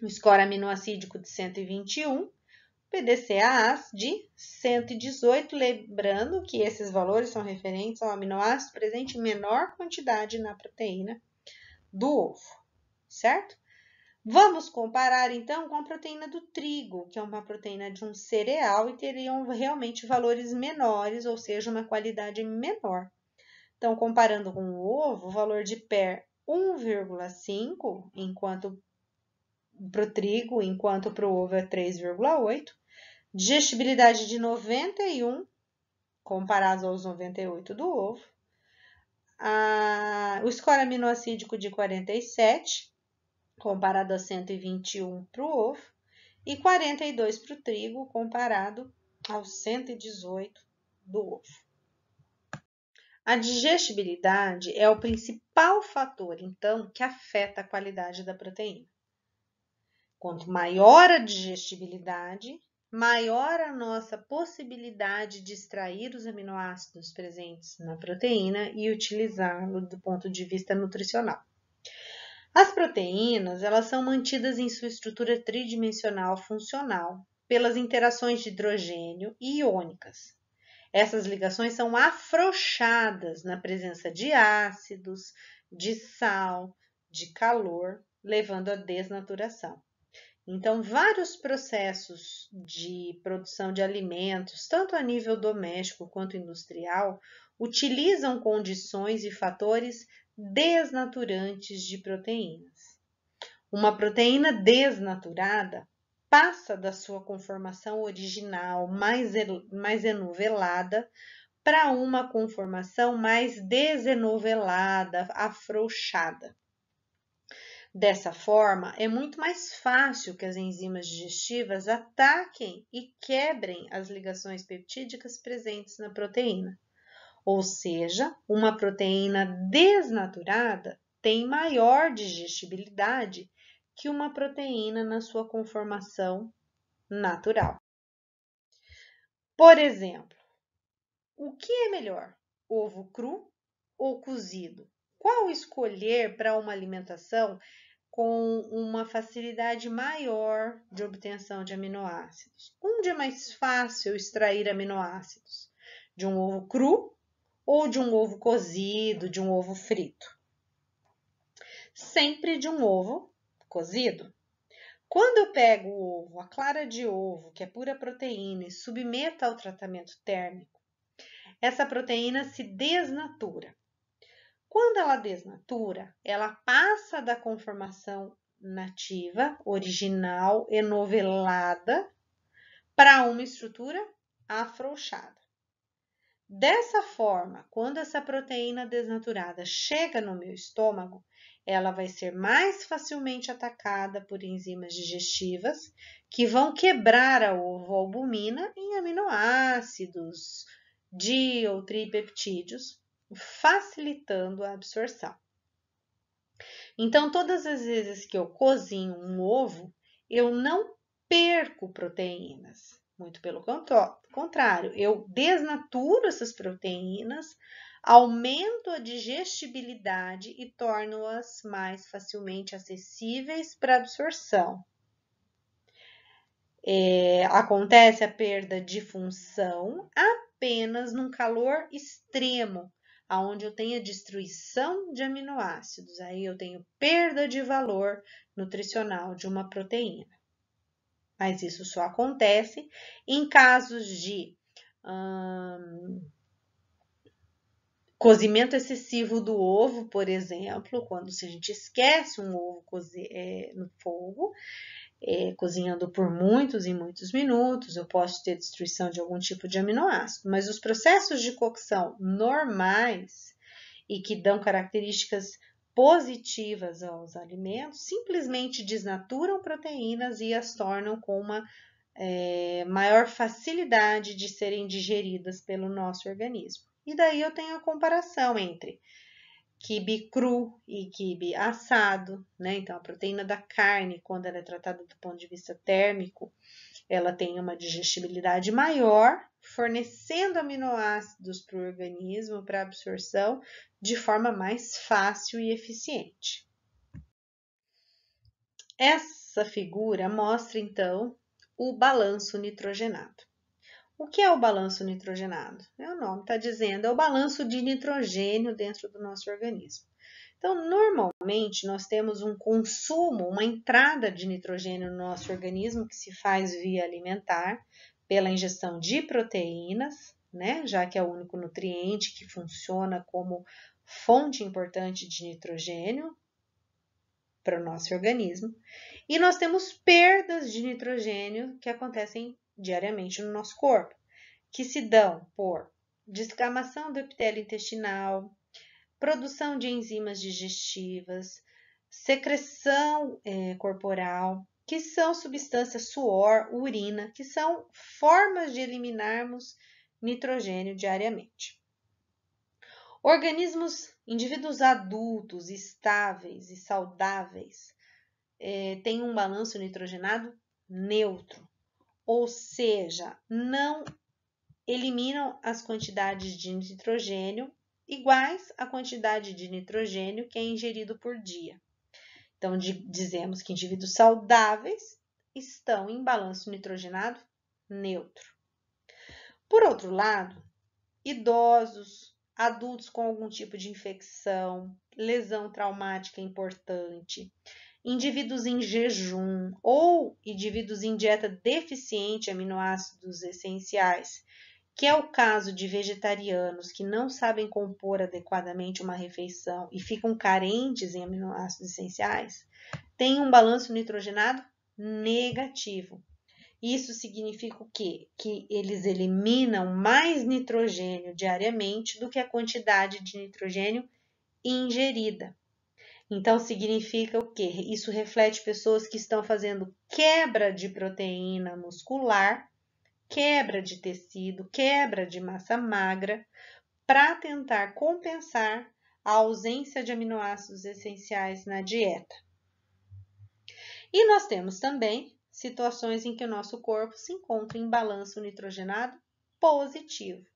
um score aminoácido de 121, PDCAAs de 118, lembrando que esses valores são referentes ao aminoácido presente em menor quantidade na proteína do ovo, certo? Vamos comparar então com a proteína do trigo, que é uma proteína de um cereal e teriam realmente valores menores, ou seja, uma qualidade menor. Então, comparando com o ovo, o valor de PER 1,5, enquanto para o trigo, enquanto para o ovo é 3,8. Digestibilidade de 91, comparado aos 98 do ovo. O score aminoácido de 47, comparado a 121 para o ovo. E 42 para o trigo, comparado aos 118 do ovo. A digestibilidade é o principal fator, então, que afeta a qualidade da proteína. Quanto maior a digestibilidade, maior a nossa possibilidade de extrair os aminoácidos presentes na proteína e utilizá-los do ponto de vista nutricional. As proteínas, elas são mantidas em sua estrutura tridimensional funcional pelas interações de hidrogênio e iônicas. Essas ligações são afrouxadas na presença de ácidos, de sal, de calor, levando à desnaturação. Então, vários processos de produção de alimentos, tanto a nível doméstico quanto industrial, utilizam condições e fatores desnaturantes de proteínas. Uma proteína desnaturada passa da sua conformação original mais enovelada para uma conformação mais desenovelada, afrouxada. Dessa forma, é muito mais fácil que as enzimas digestivas ataquem e quebrem as ligações peptídicas presentes na proteína. Ou seja, uma proteína desnaturada tem maior digestibilidade que uma proteína na sua conformação natural. Por exemplo, o que é melhor, ovo cru ou cozido? Qual escolher para uma alimentação com uma facilidade maior de obtenção de aminoácidos? Onde é mais fácil extrair aminoácidos? De um ovo cru ou de um ovo cozido, de um ovo frito? Sempre de um ovo cozido. Quando eu pego o ovo, a clara de ovo, que é pura proteína, e submeto ao tratamento térmico, essa proteína se desnatura. Quando ela desnatura, ela passa da conformação nativa, original, enovelada, para uma estrutura afrouxada. Dessa forma, quando essa proteína desnaturada chega no meu estômago, ela vai ser mais facilmente atacada por enzimas digestivas que vão quebrar a ovoalbumina em aminoácidos, di ou tripeptídeos, facilitando a absorção. Então, todas as vezes que eu cozinho um ovo, eu não perco proteínas. Muito pelo contrário, eu desnaturo essas proteínas, aumento a digestibilidade e torno-as mais facilmente acessíveis para absorção. Acontece a perda de função apenas num calor extremo, onde eu tenho a destruição de aminoácidos. Aí eu tenho perda de valor nutricional de uma proteína. Mas isso só acontece em casos de cozimento excessivo do ovo, por exemplo, quando se a gente esquece um ovo no fogo, cozinhando por muitos e muitos minutos, eu posso ter destruição de algum tipo de aminoácido. Mas os processos de cocção normais e que dão características positivas aos alimentos, simplesmente desnaturam proteínas e as tornam com uma maior facilidade de serem digeridas pelo nosso organismo. E daí eu tenho a comparação entre quibe cru e quibe assado, né? Então, a proteína da carne, quando ela é tratada do ponto de vista térmico, ela tem uma digestibilidade maior, fornecendo aminoácidos para o organismo para absorção de forma mais fácil e eficiente. Essa figura mostra, então, o balanço nitrogenado. O que é o balanço nitrogenado? O nome está dizendo, é o balanço de nitrogênio dentro do nosso organismo. Então, normalmente, nós temos um consumo, uma entrada de nitrogênio no nosso organismo que se faz via alimentar, pela ingestão de proteínas, né? Já que é o único nutriente que funciona como fonte importante de nitrogênio para o nosso organismo. E nós temos perdas de nitrogênio que acontecem diariamente no nosso corpo, que se dão por descamação do epitélio intestinal, produção de enzimas digestivas, secreção corporal, que são substâncias suor, urina, que são formas de eliminarmos nitrogênio diariamente. Indivíduos adultos, estáveis e saudáveis, têm um balanço nitrogenado neutro, ou seja, não eliminam as quantidades de nitrogênio iguais à quantidade de nitrogênio que é ingerido por dia. Então, dizemos que indivíduos saudáveis estão em balanço nitrogenado neutro. Por outro lado, idosos, adultos com algum tipo de infecção, lesão traumática importante, indivíduos em jejum ou indivíduos em dieta deficiente de aminoácidos essenciais, que é o caso de vegetarianos que não sabem compor adequadamente uma refeição e ficam carentes em aminoácidos essenciais, têm um balanço nitrogenado negativo. Isso significa o quê? Que eles eliminam mais nitrogênio diariamente do que a quantidade de nitrogênio ingerida. Então, significa o quê? Isso reflete pessoas que estão fazendo quebra de proteína muscular, quebra de tecido, quebra de massa magra, para tentar compensar a ausência de aminoácidos essenciais na dieta. E nós temos também situações em que o nosso corpo se encontra em balanço nitrogenado positivo,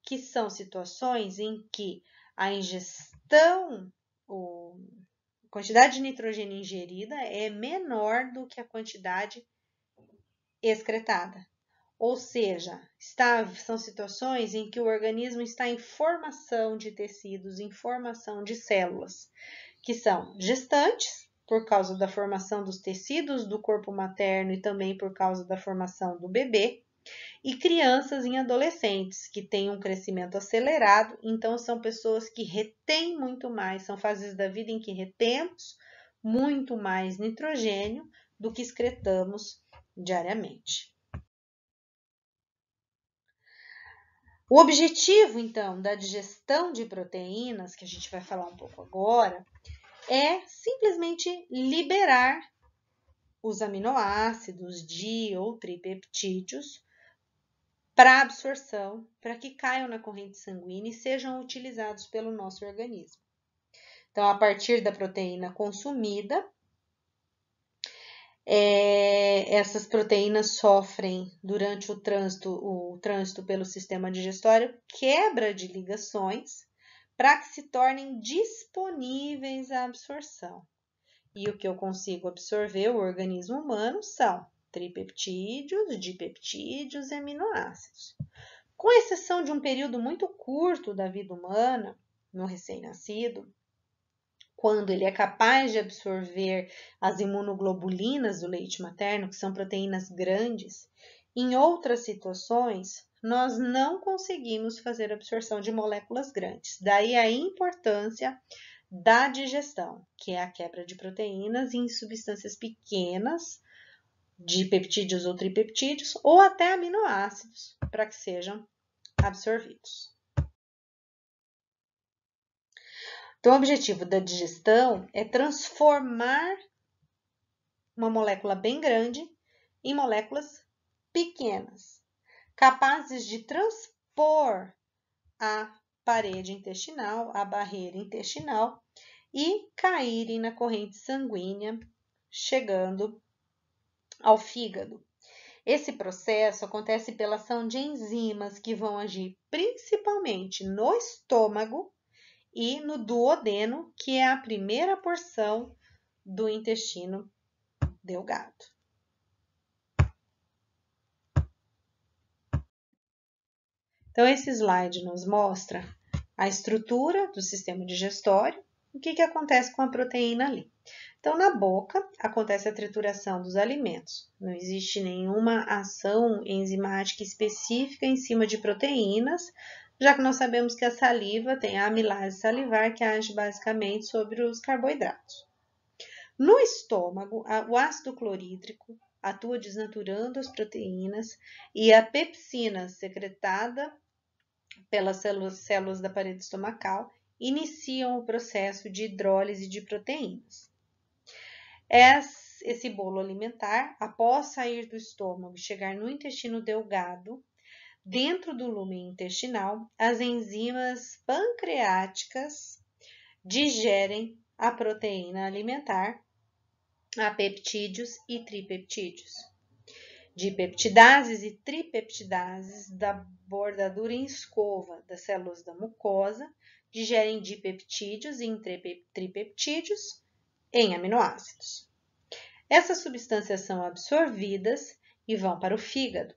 que são situações em que a ingestão, a quantidade de nitrogênio ingerida é menor do que a quantidade excretada. Ou seja, são situações em que o organismo está em formação de tecidos, em formação de células, que são gestantes, por causa da formação dos tecidos do corpo materno e também por causa da formação do bebê. E crianças em adolescentes, que têm um crescimento acelerado, então são pessoas que retêm muito mais, são fases da vida em que retemos muito mais nitrogênio do que excretamos diariamente. O objetivo, então, da digestão de proteínas, que a gente vai falar um pouco agora, é simplesmente liberar os aminoácidos di ou tripeptídeos para absorção, para que caiam na corrente sanguínea e sejam utilizados pelo nosso organismo. Então, a partir da proteína consumida, essas proteínas sofrem, durante o trânsito pelo sistema digestório, quebra de ligações para que se tornem disponíveis à absorção. E o que eu consigo absorver, o organismo humano, são tripeptídeos, dipeptídeos e aminoácidos. Com exceção de um período muito curto da vida humana, no recém-nascido, quando ele é capaz de absorver as imunoglobulinas do leite materno, que são proteínas grandes, em outras situações, nós não conseguimos fazer absorção de moléculas grandes. Daí a importância da digestão, que é a quebra de proteínas em substâncias pequenas, de peptídeos ou tripeptídeos, ou até aminoácidos, para que sejam absorvidos. Então, o objetivo da digestão é transformar uma molécula bem grande em moléculas pequenas, capazes de transpor a parede intestinal, a barreira intestinal, e caírem na corrente sanguínea, chegando ao fígado. Esse processo acontece pela ação de enzimas que vão agir principalmente no estômago e no duodeno, que é a primeira porção do intestino delgado. Então, esse slide nos mostra a estrutura do sistema digestório, o que acontece com a proteína ali. Então, na boca, acontece a trituração dos alimentos. Não existe nenhuma ação enzimática específica em cima de proteínas, já que nós sabemos que a saliva tem a amilase salivar, que age basicamente sobre os carboidratos. No estômago, o ácido clorídrico atua desnaturando as proteínas e a pepsina secretada pelas células da parede estomacal iniciam o processo de hidrólise de proteínas. Esse bolo alimentar, após sair do estômago e chegar no intestino delgado, dentro do lumen intestinal, as enzimas pancreáticas digerem a proteína alimentar, a peptídeos e tripeptídeos. Dipeptidases e tripeptidases da bordadura em escova das células da mucosa digerem dipeptídeos e tripeptídeos em aminoácidos. Essas substâncias são absorvidas e vão para o fígado,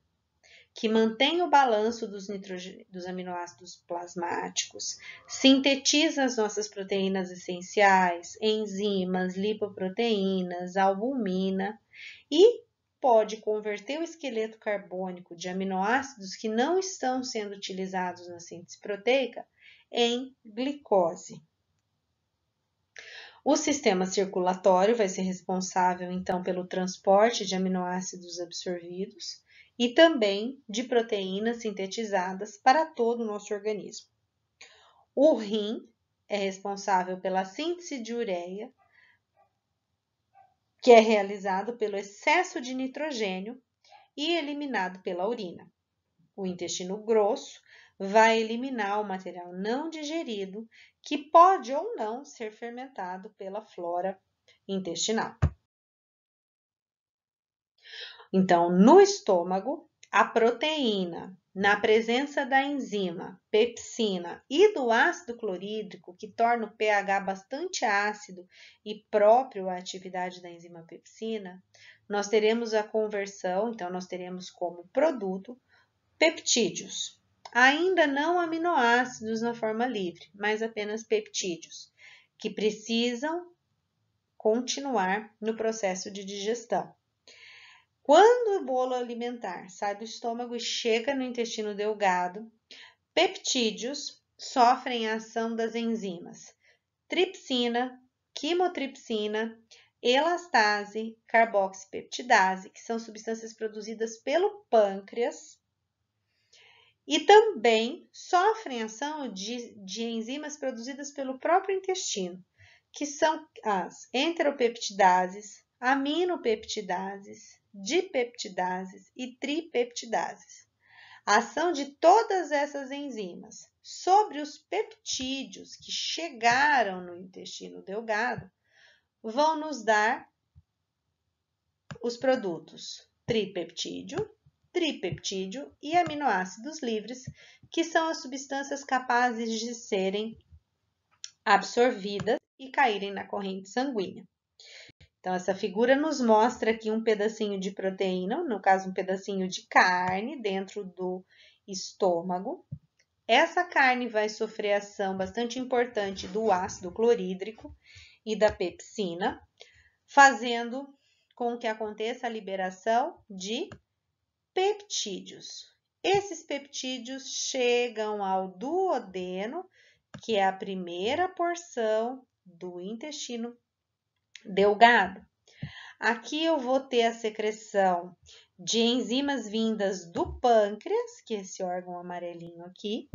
que mantém o balanço dos aminoácidos plasmáticos, sintetiza as nossas proteínas essenciais, enzimas, lipoproteínas, albumina e pode converter o esqueleto carbônico de aminoácidos que não estão sendo utilizados na síntese proteica em glicose. O sistema circulatório vai ser responsável, então, pelo transporte de aminoácidos absorvidos e também de proteínas sintetizadas para todo o nosso organismo. O rim é responsável pela síntese de ureia, que é realizado pelo excesso de nitrogênio e eliminado pela urina. O intestino grosso vai eliminar o material não digerido, que pode ou não ser fermentado pela flora intestinal. Então, no estômago, a proteína, na presença da enzima pepsina e do ácido clorídrico, que torna o pH bastante ácido e próprio à atividade da enzima pepsina, nós teremos a conversão, então nós teremos como produto peptídeos. Ainda não aminoácidos na forma livre, mas apenas peptídeos, que precisam continuar no processo de digestão. Quando o bolo alimentar sai do estômago e chega no intestino delgado, peptídeos sofrem a ação das enzimas tripsina, quimotripsina, elastase, carboxipeptidase, que são substâncias produzidas pelo pâncreas, e também sofrem ação de enzimas produzidas pelo próprio intestino, que são as enteropeptidases, aminopeptidases, dipeptidases e tripeptidases. A ação de todas essas enzimas sobre os peptídeos que chegaram no intestino delgado vão nos dar os produtos tripeptídeo, tripeptídeo e aminoácidos livres, que são as substâncias capazes de serem absorvidas e caírem na corrente sanguínea. Então, essa figura nos mostra aqui um pedacinho de proteína, no caso, um pedacinho de carne dentro do estômago. Essa carne vai sofrer ação bastante importante do ácido clorídrico e da pepsina, fazendo com que aconteça a liberação de peptídeos. Esses peptídeos chegam ao duodeno, que é a primeira porção do intestino delgado. Aqui eu vou ter a secreção de enzimas vindas do pâncreas, que é esse órgão amarelinho aqui,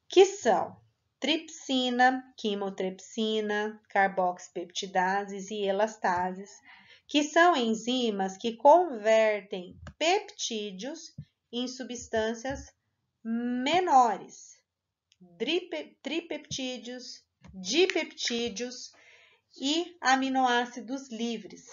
que são tripsina, quimotripsina, carboxipeptidases e elastases, que são enzimas que convertem peptídeos em substâncias menores, tripeptídeos, dipeptídeos e aminoácidos livres.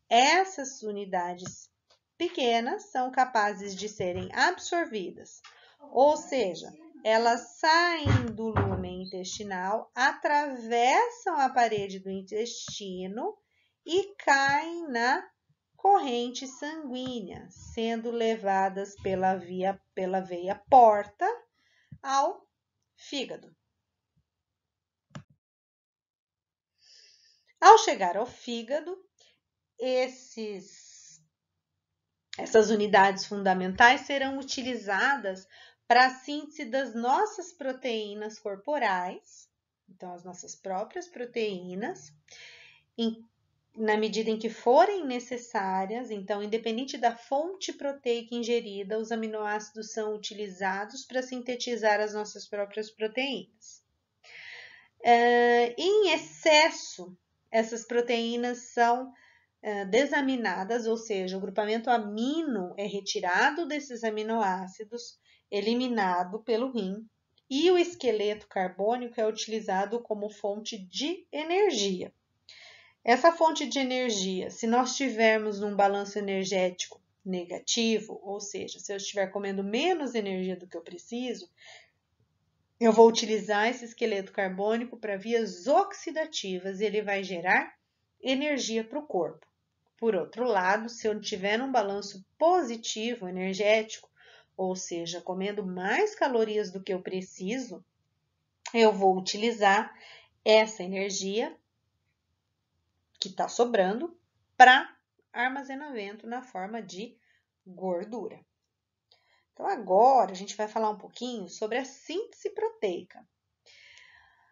Essas unidades pequenas são capazes de serem absorvidas, ou seja, elas saem do lumen intestinal, atravessam a parede do intestino e caem na corrente sanguínea, sendo levadas pela veia porta ao fígado. Ao chegar ao fígado, essas unidades fundamentais serão utilizadas para a síntese das nossas proteínas corporais, então as nossas próprias proteínas, na medida em que forem necessárias. Então, independente da fonte proteica ingerida, os aminoácidos são utilizados para sintetizar as nossas próprias proteínas. Em excesso, essas proteínas são desaminadas, ou seja, o grupamento amino é retirado desses aminoácidos, eliminado pelo rim, e o esqueleto carbônico é utilizado como fonte de energia. Essa fonte de energia, se nós tivermos um balanço energético negativo, ou seja, se eu estiver comendo menos energia do que eu preciso, eu vou utilizar esse esqueleto carbônico para vias oxidativas e ele vai gerar energia para o corpo. Por outro lado, se eu tiver um balanço positivo energético, ou seja, comendo mais calorias do que eu preciso, eu vou utilizar essa energia que está sobrando para armazenamento na forma de gordura. Então, agora a gente vai falar um pouquinho sobre a síntese proteica.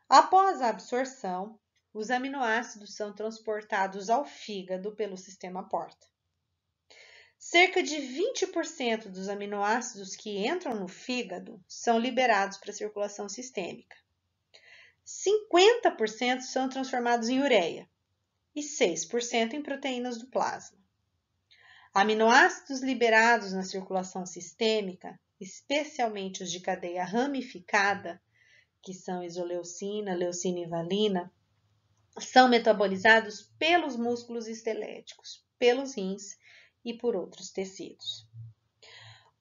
Após a absorção, os aminoácidos são transportados ao fígado pelo sistema porta. Cerca de 20% dos aminoácidos que entram no fígado são liberados para a circulação sistêmica. 50% são transformados em ureia e 6% em proteínas do plasma. Aminoácidos liberados na circulação sistêmica, especialmente os de cadeia ramificada, que são isoleucina, leucina e valina, são metabolizados pelos músculos esqueléticos, pelos rins e por outros tecidos.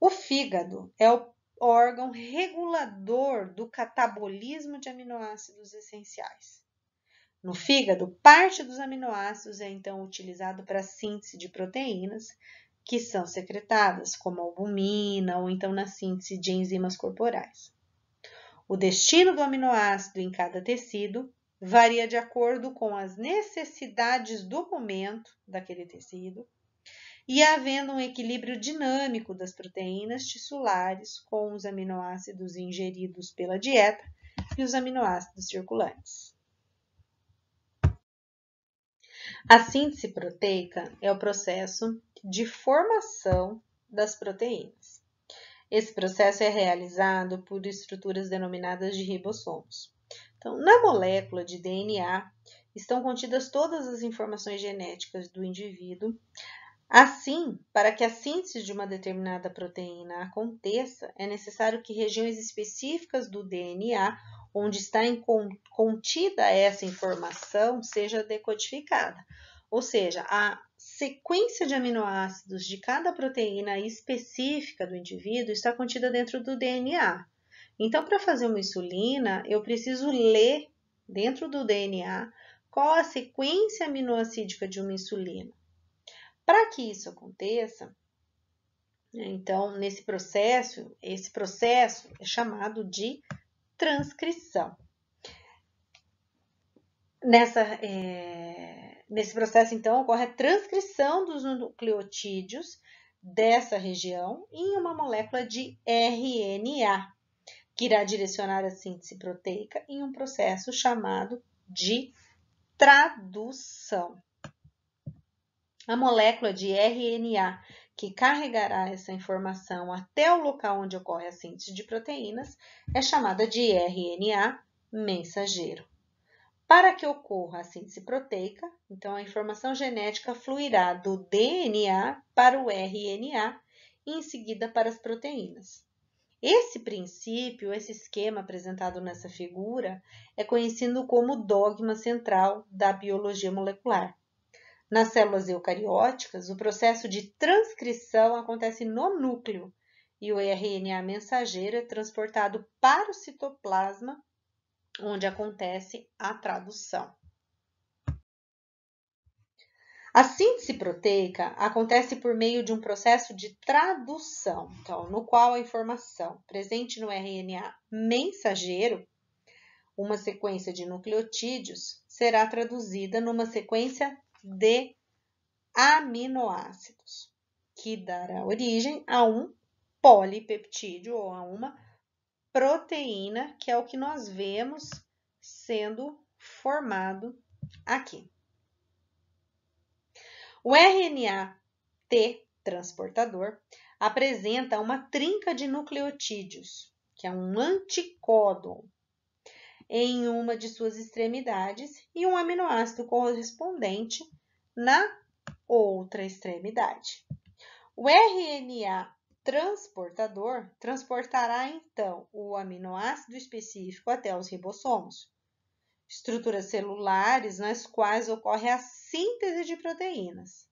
O fígado é o órgão regulador do catabolismo de aminoácidos essenciais. No fígado, parte dos aminoácidos é então utilizado para a síntese de proteínas, que são secretadas como albumina ou então na síntese de enzimas corporais. O destino do aminoácido em cada tecido varia de acordo com as necessidades do momento daquele tecido, e havendo um equilíbrio dinâmico das proteínas tissulares com os aminoácidos ingeridos pela dieta e os aminoácidos circulantes. A síntese proteica é o processo de formação das proteínas. Esse processo é realizado por estruturas denominadas de ribossomos. Então, na molécula de DNA estão contidas todas as informações genéticas do indivíduo. Assim, para que a síntese de uma determinada proteína aconteça, é necessário que regiões específicas do DNA, onde está contida essa informação, seja decodificada. Ou seja, a sequência de aminoácidos de cada proteína específica do indivíduo está contida dentro do DNA. Então, para fazer uma insulina, eu preciso ler dentro do DNA qual a sequência aminoácidica de uma insulina. Para que isso aconteça, então, esse processo é chamado de transcrição. Nesse processo, então, ocorre a transcrição dos nucleotídeos dessa região em uma molécula de RNA, que irá direcionar a síntese proteica em um processo chamado de tradução. A molécula de RNA que carregará essa informação até o local onde ocorre a síntese de proteínas é chamada de RNA mensageiro. Para que ocorra a síntese proteica, então a informação genética fluirá do DNA para o RNA e em seguida para as proteínas. Esse princípio, esse esquema apresentado nessa figura, é conhecido como dogma central da biologia molecular. Nas células eucarióticas, o processo de transcrição acontece no núcleo e o RNA mensageiro é transportado para o citoplasma, onde acontece a tradução. A síntese proteica acontece por meio de um processo de tradução, então, no qual a informação presente no RNA mensageiro, uma sequência de nucleotídeos, será traduzida numa sequência de aminoácidos, que dará origem a um polipeptídeo ou a uma proteína, que é o que nós vemos sendo formado aqui. O RNA T transportador apresenta uma trinca de nucleotídeos, que é um anticódon, em uma de suas extremidades e um aminoácido correspondente na outra extremidade. O RNA transportador transportará, então, o aminoácido específico até os ribossomos, estruturas celulares nas quais ocorre a síntese de proteínas,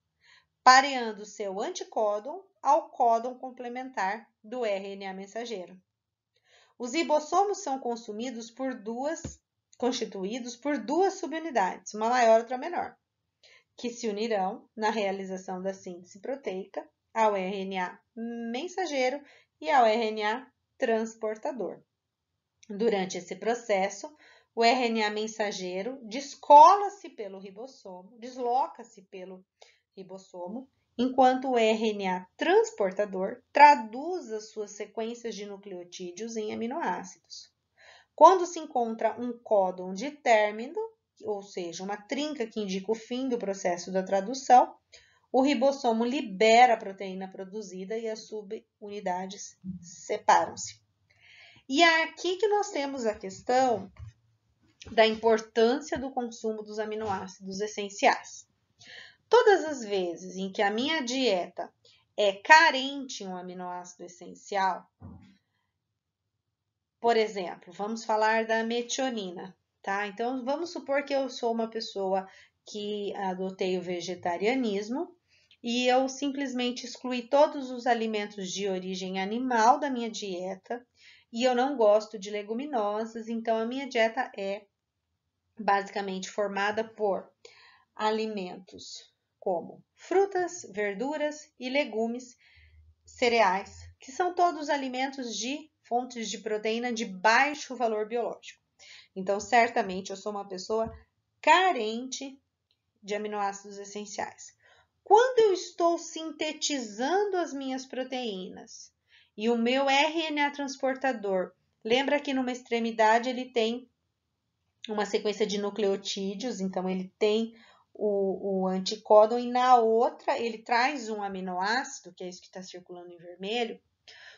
pareando seu anticódon ao códon complementar do RNA mensageiro. Os ribossomos são constituídos por duas subunidades, uma maior e outra menor, que se unirão na realização da síntese proteica ao RNA mensageiro e ao RNA transportador. Durante esse processo, o RNA mensageiro desloca-se pelo ribossomo, enquanto o RNA transportador traduz as suas sequências de nucleotídeos em aminoácidos. Quando se encontra um códon de término, ou seja, uma trinca que indica o fim do processo da tradução, o ribossomo libera a proteína produzida e as subunidades separam-se. E é aqui que nós temos a questão da importância do consumo dos aminoácidos essenciais. Todas as vezes em que a minha dieta é carente em um aminoácido essencial, por exemplo, vamos falar da metionina, tá? Então, vamos supor que eu sou uma pessoa que adotei o vegetarianismo e eu simplesmente excluí todos os alimentos de origem animal da minha dieta e eu não gosto de leguminosas, então a minha dieta é basicamente formada por alimentos como frutas, verduras e legumes, cereais, que são todos alimentos de fontes de proteína de baixo valor biológico. Então, certamente eu sou uma pessoa carente de aminoácidos essenciais. Quando eu estou sintetizando as minhas proteínas e o meu RNA transportador, lembra que numa extremidade ele tem uma sequência de nucleotídeos, então ele tem o anticódon, e na outra ele traz um aminoácido, que é isso que está circulando em vermelho.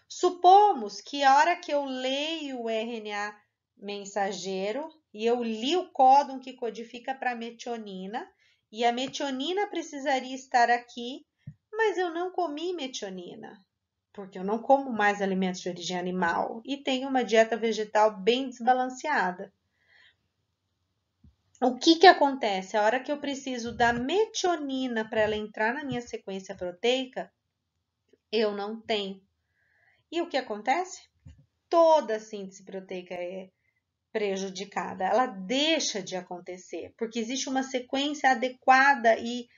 Supomos que a hora que eu leio o RNA mensageiro e eu li o códon que codifica para metionina, e a metionina precisaria estar aqui, mas eu não comi metionina, porque eu não como mais alimentos de origem animal e tenho uma dieta vegetal bem desbalanceada. O que acontece? A hora que eu preciso da metionina para ela entrar na minha sequência proteica, eu não tenho. E o que acontece? Toda a síntese proteica é prejudicada, ela deixa de acontecer, porque existe uma sequência adequada e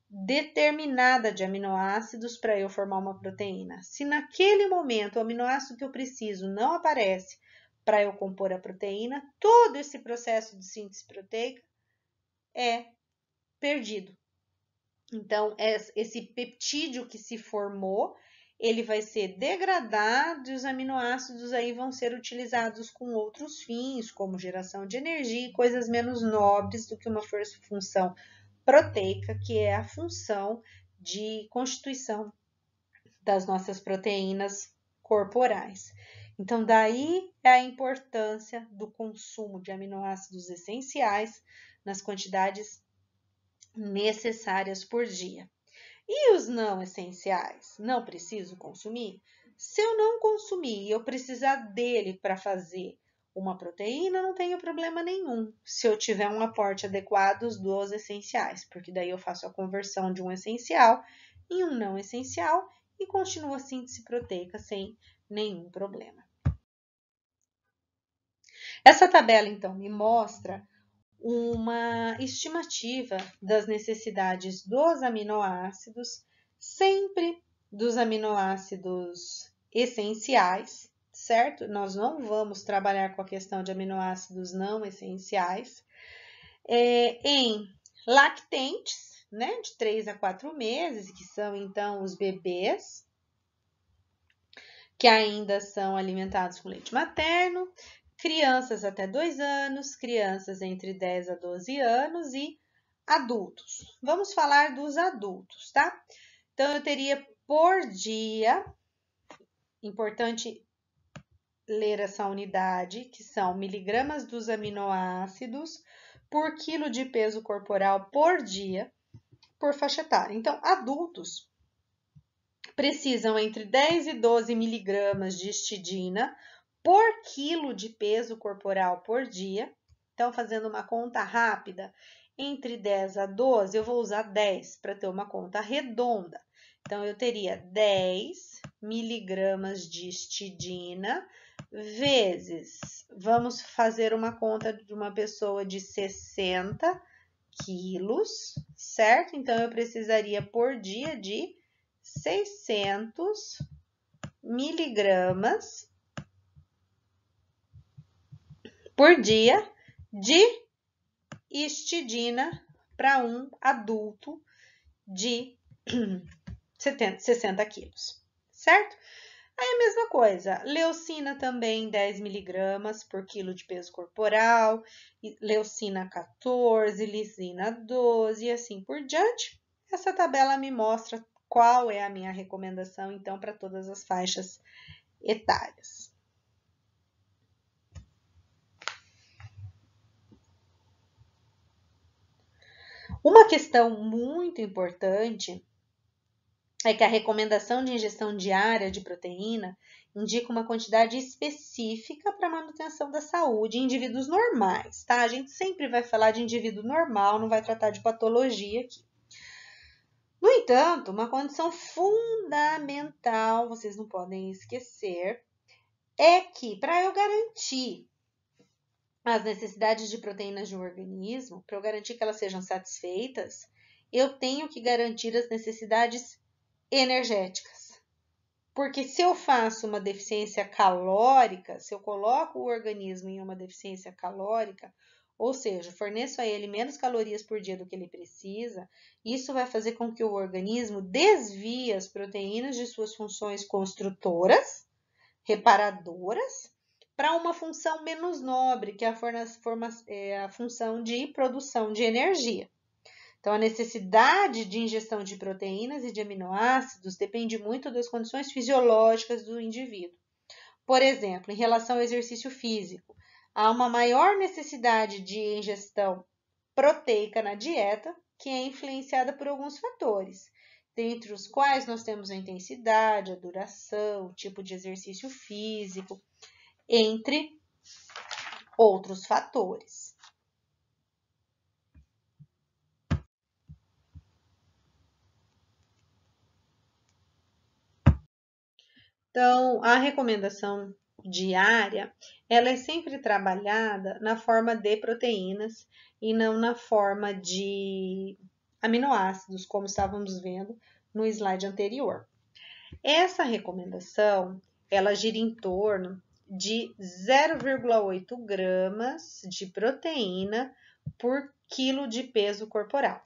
determinada de aminoácidos para eu formar uma proteína. Se naquele momento o aminoácido que eu preciso não aparece para eu compor a proteína, todo esse processo de síntese proteica é perdido. Então, esse peptídeo que se formou, ele vai ser degradado e os aminoácidos aí vão ser utilizados com outros fins, como geração de energia e coisas menos nobres do que uma função proteica, que é a função de constituição das nossas proteínas corporais. Então, daí é a importância do consumo de aminoácidos essenciais nas quantidades necessárias por dia. E os não essenciais? Não preciso consumir? Se eu não consumir e eu precisar dele para fazer uma proteína, não tenho problema nenhum, se eu tiver um aporte adequado dos essenciais, porque daí eu faço a conversão de um essencial em um não essencial e continuo a síntese proteica sem nenhum problema. Essa tabela, então, me mostra uma estimativa das necessidades dos aminoácidos, sempre dos aminoácidos essenciais, certo? Nós não vamos trabalhar com a questão de aminoácidos não essenciais, em lactentes, né, de 3 a 4 meses, que são então os bebês, que ainda são alimentados com leite materno, crianças até 2 anos, crianças entre 10 a 12 anos e adultos. Vamos falar dos adultos, tá? Então, eu teria por dia, importante ler essa unidade, que são miligramas dos aminoácidos por quilo de peso corporal por dia, por faixa etária. Então, adultos precisam entre 10 e 12 miligramas de histidina por quilo de peso corporal por dia. Então, fazendo uma conta rápida, entre 10 a 12, eu vou usar 10 para ter uma conta redonda. Então, eu teria 10 miligramas de histidina vezes, vamos fazer uma conta de uma pessoa de 60 quilos, certo? Então, eu precisaria por dia de 600 miligramas por dia de histidina para um adulto de 60 quilos, certo? Aí a mesma coisa, leucina também 10 miligramas por quilo de peso corporal, leucina 14, lisina 12 e assim por diante. Essa tabela me mostra qual é a minha recomendação, então, para todas as faixas etárias. Uma questão muito importante é que a recomendação de ingestão diária de proteína indica uma quantidade específica para a manutenção da saúde em indivíduos normais, tá? A gente sempre vai falar de indivíduo normal, não vai tratar de patologia aqui. No entanto, uma condição fundamental, vocês não podem esquecer, é que para eu garantir as necessidades de proteínas de um organismo, para eu garantir que elas sejam satisfeitas, eu tenho que garantir as necessidades energéticas. Porque se eu faço uma deficiência calórica, se eu coloco o organismo em uma deficiência calórica, ou seja, forneço a ele menos calorias por dia do que ele precisa, isso vai fazer com que o organismo desvie as proteínas de suas funções construtoras, reparadoras, para uma função menos nobre, que é a função de produção de energia. Então, a necessidade de ingestão de proteínas e de aminoácidos depende muito das condições fisiológicas do indivíduo. Por exemplo, em relação ao exercício físico, há uma maior necessidade de ingestão proteica na dieta, que é influenciada por alguns fatores, dentre os quais nós temos a intensidade, a duração, o tipo de exercício físico, entre outros fatores. Então, a recomendação diária, ela é sempre trabalhada na forma de proteínas e não na forma de aminoácidos, como estávamos vendo no slide anterior. Essa recomendação, ela gira em torno de 0,8 gramas de proteína por quilo de peso corporal.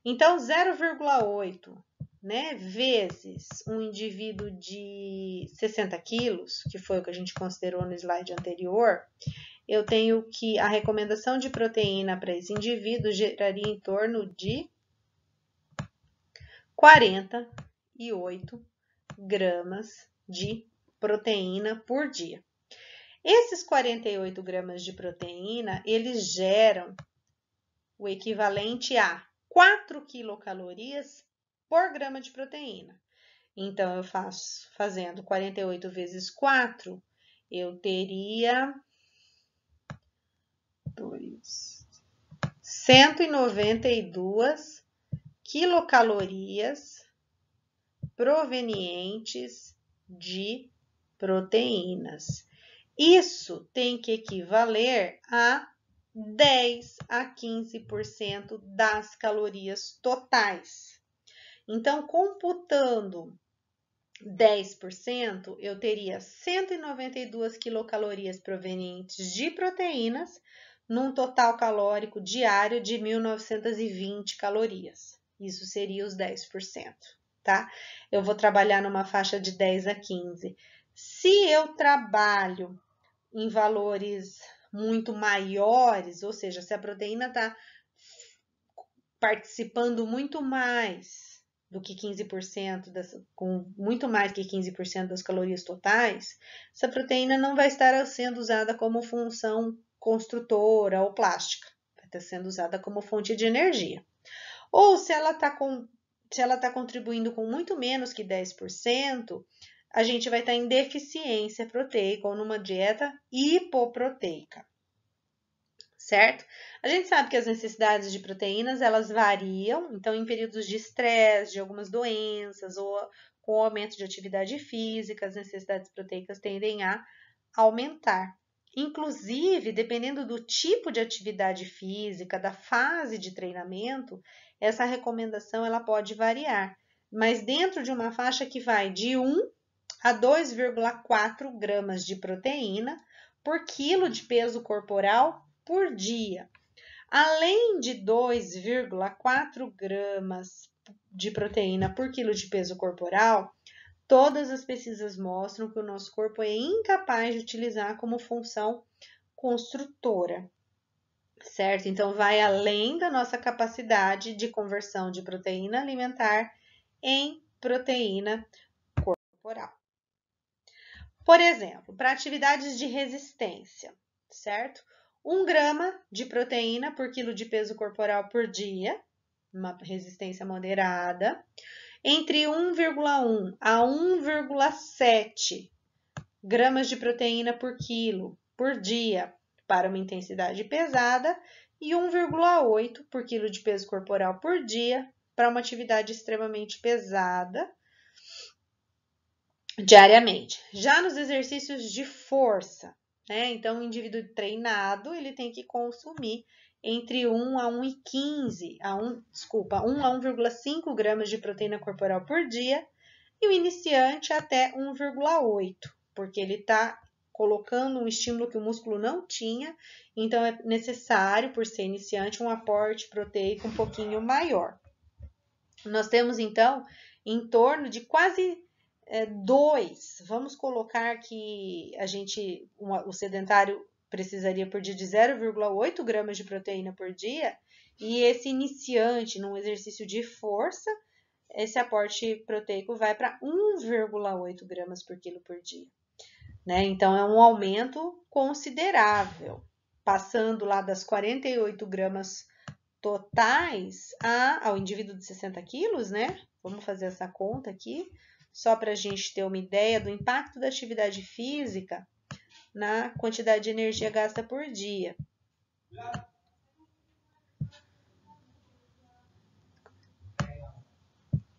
Então, 0,8, né, vezes um indivíduo de 60 quilos, que foi o que a gente considerou no slide anterior, eu tenho que a recomendação de proteína para esse indivíduo geraria em torno de 48 gramas de proteína por dia. Esses 48 gramas de proteína, eles geram o equivalente a 4 quilocalorias por grama de proteína. Então, eu fazendo 48 vezes 4, eu teria 192 quilocalorias provenientes de proteínas. Isso tem que equivaler a 10 a 15% das calorias totais. Então, computando 10%, eu teria 192 quilocalorias provenientes de proteínas, num total calórico diário de 1.920 calorias. Isso seria os 10%, tá? Eu vou trabalhar numa faixa de 10 a 15. Se eu trabalho em valores muito maiores, ou seja, se a proteína está participando muito mais do que 15%, com muito mais que 15% das calorias totais, essa proteína não vai estar sendo usada como função construtora ou plástica, vai estar sendo usada como fonte de energia. Ou se ela está contribuindo com muito menos que 10%, a gente vai estar em deficiência proteica ou numa dieta hipoproteica, certo? A gente sabe que as necessidades de proteínas, elas variam, então em períodos de estresse, de algumas doenças ou com o aumento de atividade física, as necessidades proteicas tendem a aumentar. Inclusive, dependendo do tipo de atividade física, da fase de treinamento, essa recomendação ela pode variar, mas dentro de uma faixa que vai de 1 a 2,4 gramas de proteína por quilo de peso corporal por dia. Além de 2,4 gramas de proteína por quilo de peso corporal, todas as pesquisas mostram que o nosso corpo é incapaz de utilizar como função construtora, certo? Então, vai além da nossa capacidade de conversão de proteína alimentar em proteína corporal. Por exemplo, para atividades de resistência, certo? 1 grama de proteína por quilo de peso corporal por dia, uma resistência moderada, entre 1,1 a 1,7 gramas de proteína por quilo por dia para uma intensidade pesada e 1,8 por quilo de peso corporal por dia para uma atividade extremamente pesada diariamente. Já nos exercícios de força, né? Então, o indivíduo treinado, ele tem que consumir entre 1 a 1,5 gramas de proteína corporal por dia e o iniciante até 1,8, porque ele está colocando um estímulo que o músculo não tinha, então é necessário, por ser iniciante, um aporte proteico um pouquinho maior. Nós temos, então, em torno de quase 2. Vamos colocar que o sedentário precisaria por dia de 0,8 gramas de proteína por dia, e esse iniciante, num exercício de força, esse aporte proteico vai para 1,8 gramas por quilo por dia. Né? Então, é um aumento considerável, passando lá das 48 gramas totais ao indivíduo de 60 quilos, né? Vamos fazer essa conta aqui, só para a gente ter uma ideia do impacto da atividade física na quantidade de energia gasta por dia.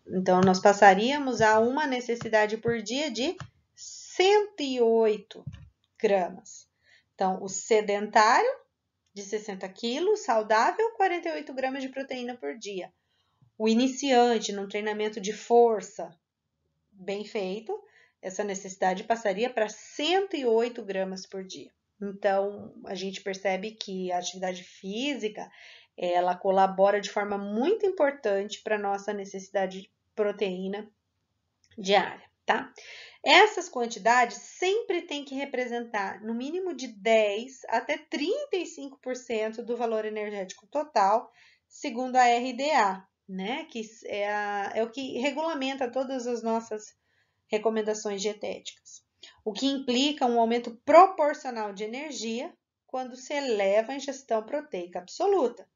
Então, nós passaríamos a uma necessidade por dia de 108 gramas. Então, o sedentário, de 60 quilos, saudável, 48 gramas de proteína por dia. O iniciante, num treinamento de força bem feito, essa necessidade passaria para 108 gramas por dia. Então, a gente percebe que a atividade física, ela colabora de forma muito importante para a nossa necessidade de proteína diária, tá? Essas quantidades sempre têm que representar no mínimo de 10 até 35% do valor energético total, segundo a RDA, né? Que é o que regulamenta todas as nossas recomendações dietéticas. O que implica um aumento proporcional de energia quando se eleva a ingestão proteica absoluta.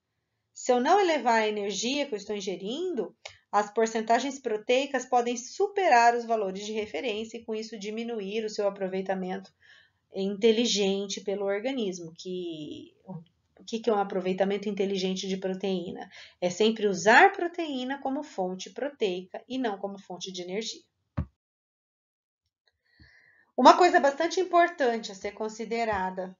Se eu não elevar a energia que eu estou ingerindo, as porcentagens proteicas podem superar os valores de referência e com isso diminuir o seu aproveitamento inteligente pelo organismo. O que é um aproveitamento inteligente de proteína? É sempre usar proteína como fonte proteica e não como fonte de energia. Uma coisa bastante importante a ser considerada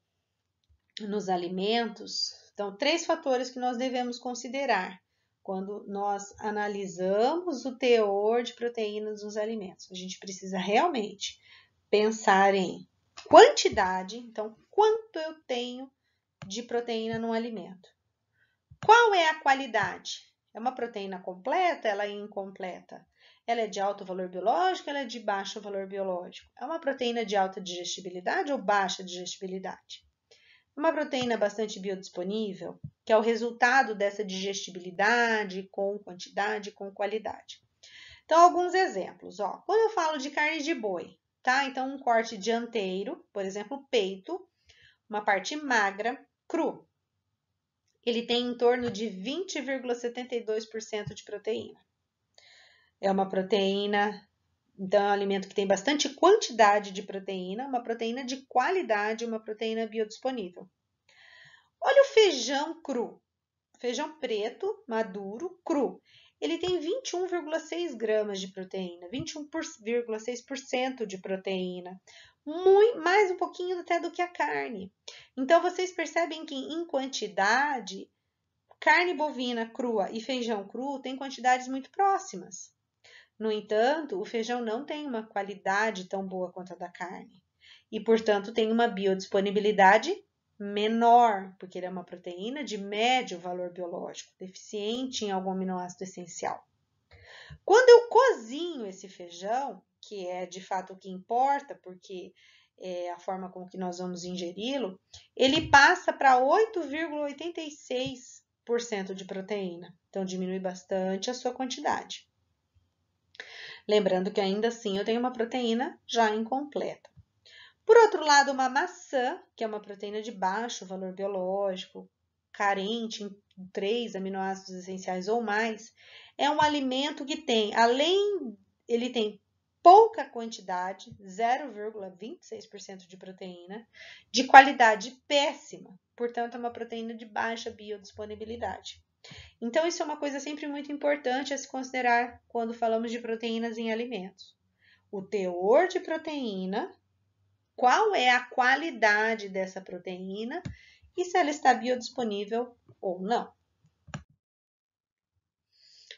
nos alimentos, então, 3 fatores que nós devemos considerar quando nós analisamos o teor de proteínas nos alimentos. A gente precisa realmente pensar em quantidade, então, quanto eu tenho de proteína no alimento. Qual é a qualidade? É uma proteína completa? Ela é incompleta? Ela é de alto valor biológico? Ela é de baixo valor biológico? É uma proteína de alta digestibilidade ou baixa digestibilidade? É uma proteína bastante biodisponível, que é o resultado dessa digestibilidade com quantidade, com qualidade. Então, alguns exemplos. Ó. Quando eu falo de carne de boi, tá? Então, um corte dianteiro, por exemplo, peito, uma parte magra, cru. Ele tem em torno de 20,72% de proteína. É uma proteína, então é um alimento que tem bastante quantidade de proteína, uma proteína de qualidade, uma proteína biodisponível. Olha o feijão cru, feijão preto, maduro, cru. Ele tem 21,6 gramas de proteína, 21,6% de proteína, mais um pouquinho até do que a carne. Então, vocês percebem que em quantidade, carne bovina crua e feijão cru têm quantidades muito próximas. No entanto, o feijão não tem uma qualidade tão boa quanto a da carne e, portanto, tem uma biodisponibilidade menor, porque ele é uma proteína de médio valor biológico, deficiente em algum aminoácido essencial. Quando eu cozinho esse feijão, que é de fato o que importa, porque é a forma com que nós vamos ingeri-lo, ele passa para 8,86% de proteína. Então, diminui bastante a sua quantidade. Lembrando que ainda assim eu tenho uma proteína já incompleta. Por outro lado, uma maçã, que é uma proteína de baixo valor biológico, carente em 3 aminoácidos essenciais ou mais, é um alimento que tem, ele tem pouca quantidade, 0,26% de proteína, de qualidade péssima, portanto, é uma proteína de baixa biodisponibilidade. Então, isso é uma coisa sempre muito importante a se considerar quando falamos de proteínas em alimentos. O teor de proteína, qual é a qualidade dessa proteína e se ela está biodisponível ou não.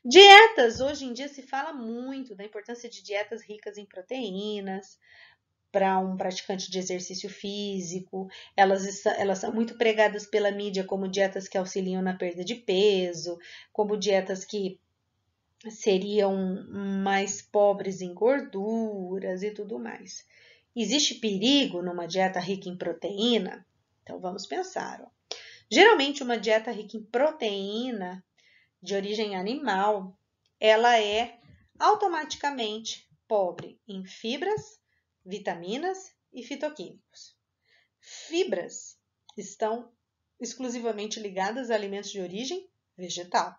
Dietas, hoje em dia se fala muito da importância de dietas ricas em proteínas para um praticante de exercício físico. Elas são muito pregadas pela mídia como dietas que auxiliam na perda de peso, como dietas que seriam mais pobres em gorduras e tudo mais. Existe perigo numa dieta rica em proteína? Então vamos pensar. Ó. Geralmente uma dieta rica em proteína de origem animal, ela é automaticamente pobre em fibras, vitaminas e fitoquímicos. Fibras estão exclusivamente ligadas a alimentos de origem vegetal.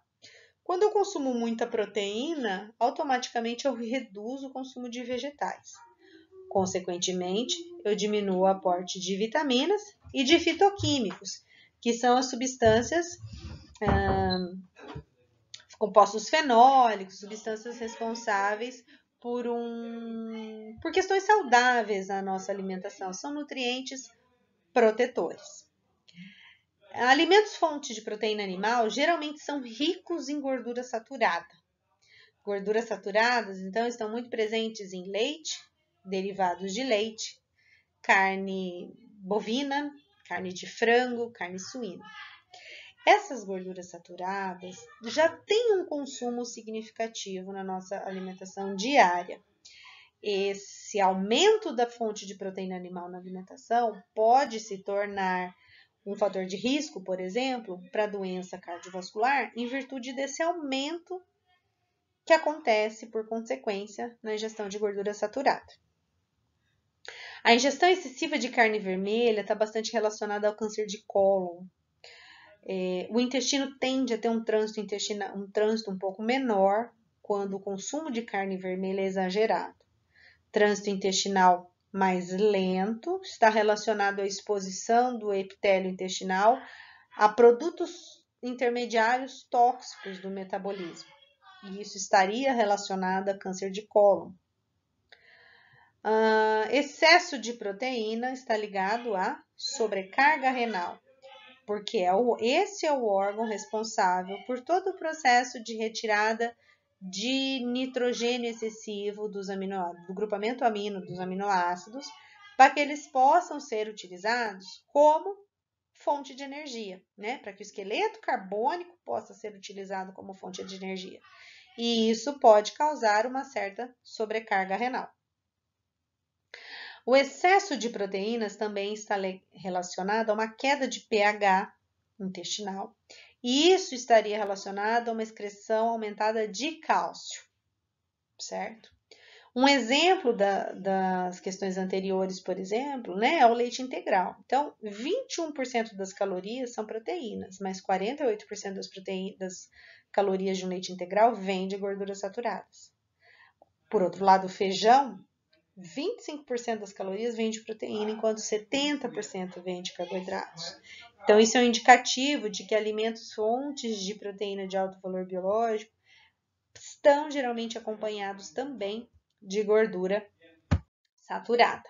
Quando eu consumo muita proteína, automaticamente eu reduzo o consumo de vegetais. Consequentemente, eu diminuo o aporte de vitaminas e de fitoquímicos, que são as substâncias compostos fenólicos, substâncias responsáveis por questões saudáveis na nossa alimentação, são nutrientes protetores. Alimentos fontes de proteína animal geralmente são ricos em gordura saturada. Gorduras saturadas, então, estão muito presentes em leite, derivados de leite, carne bovina, carne de frango, carne suína. Essas gorduras saturadas já têm um consumo significativo na nossa alimentação diária. Esse aumento da fonte de proteína animal na alimentação pode se tornar um fator de risco, por exemplo, para doença cardiovascular, em virtude desse aumento que acontece por consequência na ingestão de gordura saturada. A ingestão excessiva de carne vermelha está bastante relacionada ao câncer de cólon. O intestino tende a ter um trânsito um pouco menor quando o consumo de carne vermelha é exagerado. Trânsito intestinal mais lento está relacionado à exposição do epitélio intestinal a produtos intermediários tóxicos do metabolismo. E isso estaria relacionado a câncer de cólon. Excesso de proteína está ligado à sobrecarga renal, porque esse é o órgão responsável por todo o processo de retirada de nitrogênio excessivo do grupamento amino dos aminoácidos, para que eles possam ser utilizados como fonte de energia, né? Para que o esqueleto carbônico possa ser utilizado como fonte de energia. E isso pode causar uma certa sobrecarga renal. O excesso de proteínas também está relacionado a uma queda de pH intestinal, e isso estaria relacionado a uma excreção aumentada de cálcio, certo? Um exemplo das questões anteriores, por exemplo, né, é o leite integral. Então, 21% das calorias são proteínas, mas 48% das calorias de um leite integral vêm de gorduras saturadas. Por outro lado, o feijão, 25% das calorias vêm de proteína, enquanto 70% vêm de carboidratos. Então, isso é um indicativo de que alimentos fontes de proteína de alto valor biológico estão geralmente acompanhados também de gordura saturada.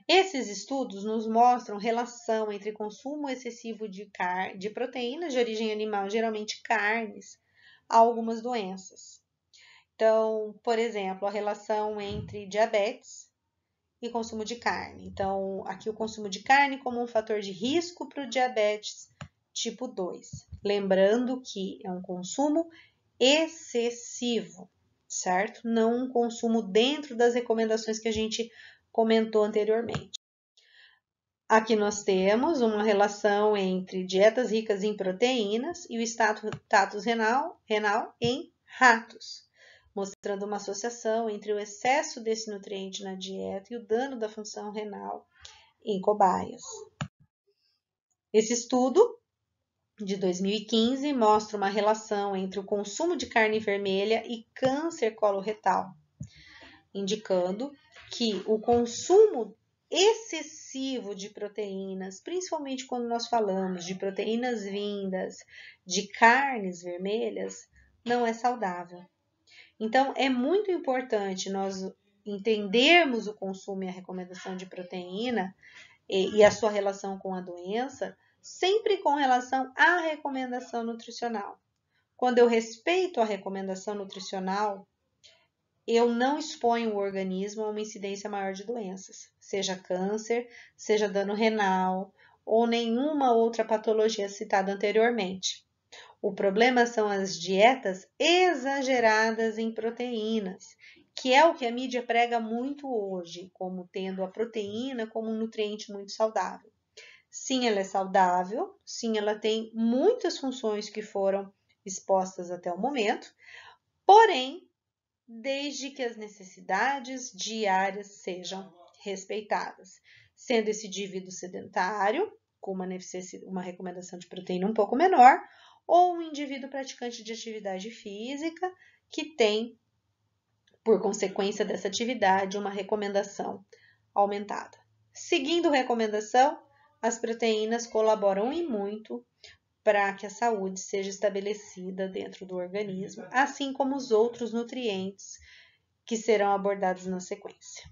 Esses estudos nos mostram relação entre consumo excessivo de proteínas de origem animal, geralmente carnes, a algumas doenças. Então, por exemplo, a relação entre diabetes e consumo de carne. Então, aqui o consumo de carne como um fator de risco para o diabetes tipo 2. Lembrando que é um consumo excessivo, certo? Não um consumo dentro das recomendações que a gente comentou anteriormente. Aqui nós temos uma relação entre dietas ricas em proteínas e o status renal em ratos, mostrando uma associação entre o excesso desse nutriente na dieta e o dano da função renal em cobaias. Esse estudo de 2015 mostra uma relação entre o consumo de carne vermelha e câncer coloretal, indicando que o consumo excessivo de proteínas, principalmente quando nós falamos de proteínas vindas de carnes vermelhas, não é saudável. Então, é muito importante nós entendermos o consumo e a recomendação de proteína e a sua relação com a doença, sempre com relação à recomendação nutricional. Quando eu respeito a recomendação nutricional, eu não exponho o organismo a uma incidência maior de doenças, seja câncer, seja dano renal ou nenhuma outra patologia citada anteriormente. O problema são as dietas exageradas em proteínas, que é o que a mídia prega muito hoje, como tendo a proteína como um nutriente muito saudável. Sim, ela é saudável, sim, ela tem muitas funções que foram expostas até o momento, porém, desde que as necessidades diárias sejam respeitadas, sendo esse indivíduo sedentário, com uma recomendação de proteína um pouco menor, ou um indivíduo praticante de atividade física que tem, por consequência dessa atividade, uma recomendação aumentada. Seguindo recomendação, as proteínas colaboram e muito para que a saúde seja estabelecida dentro do organismo, assim como os outros nutrientes que serão abordados na sequência.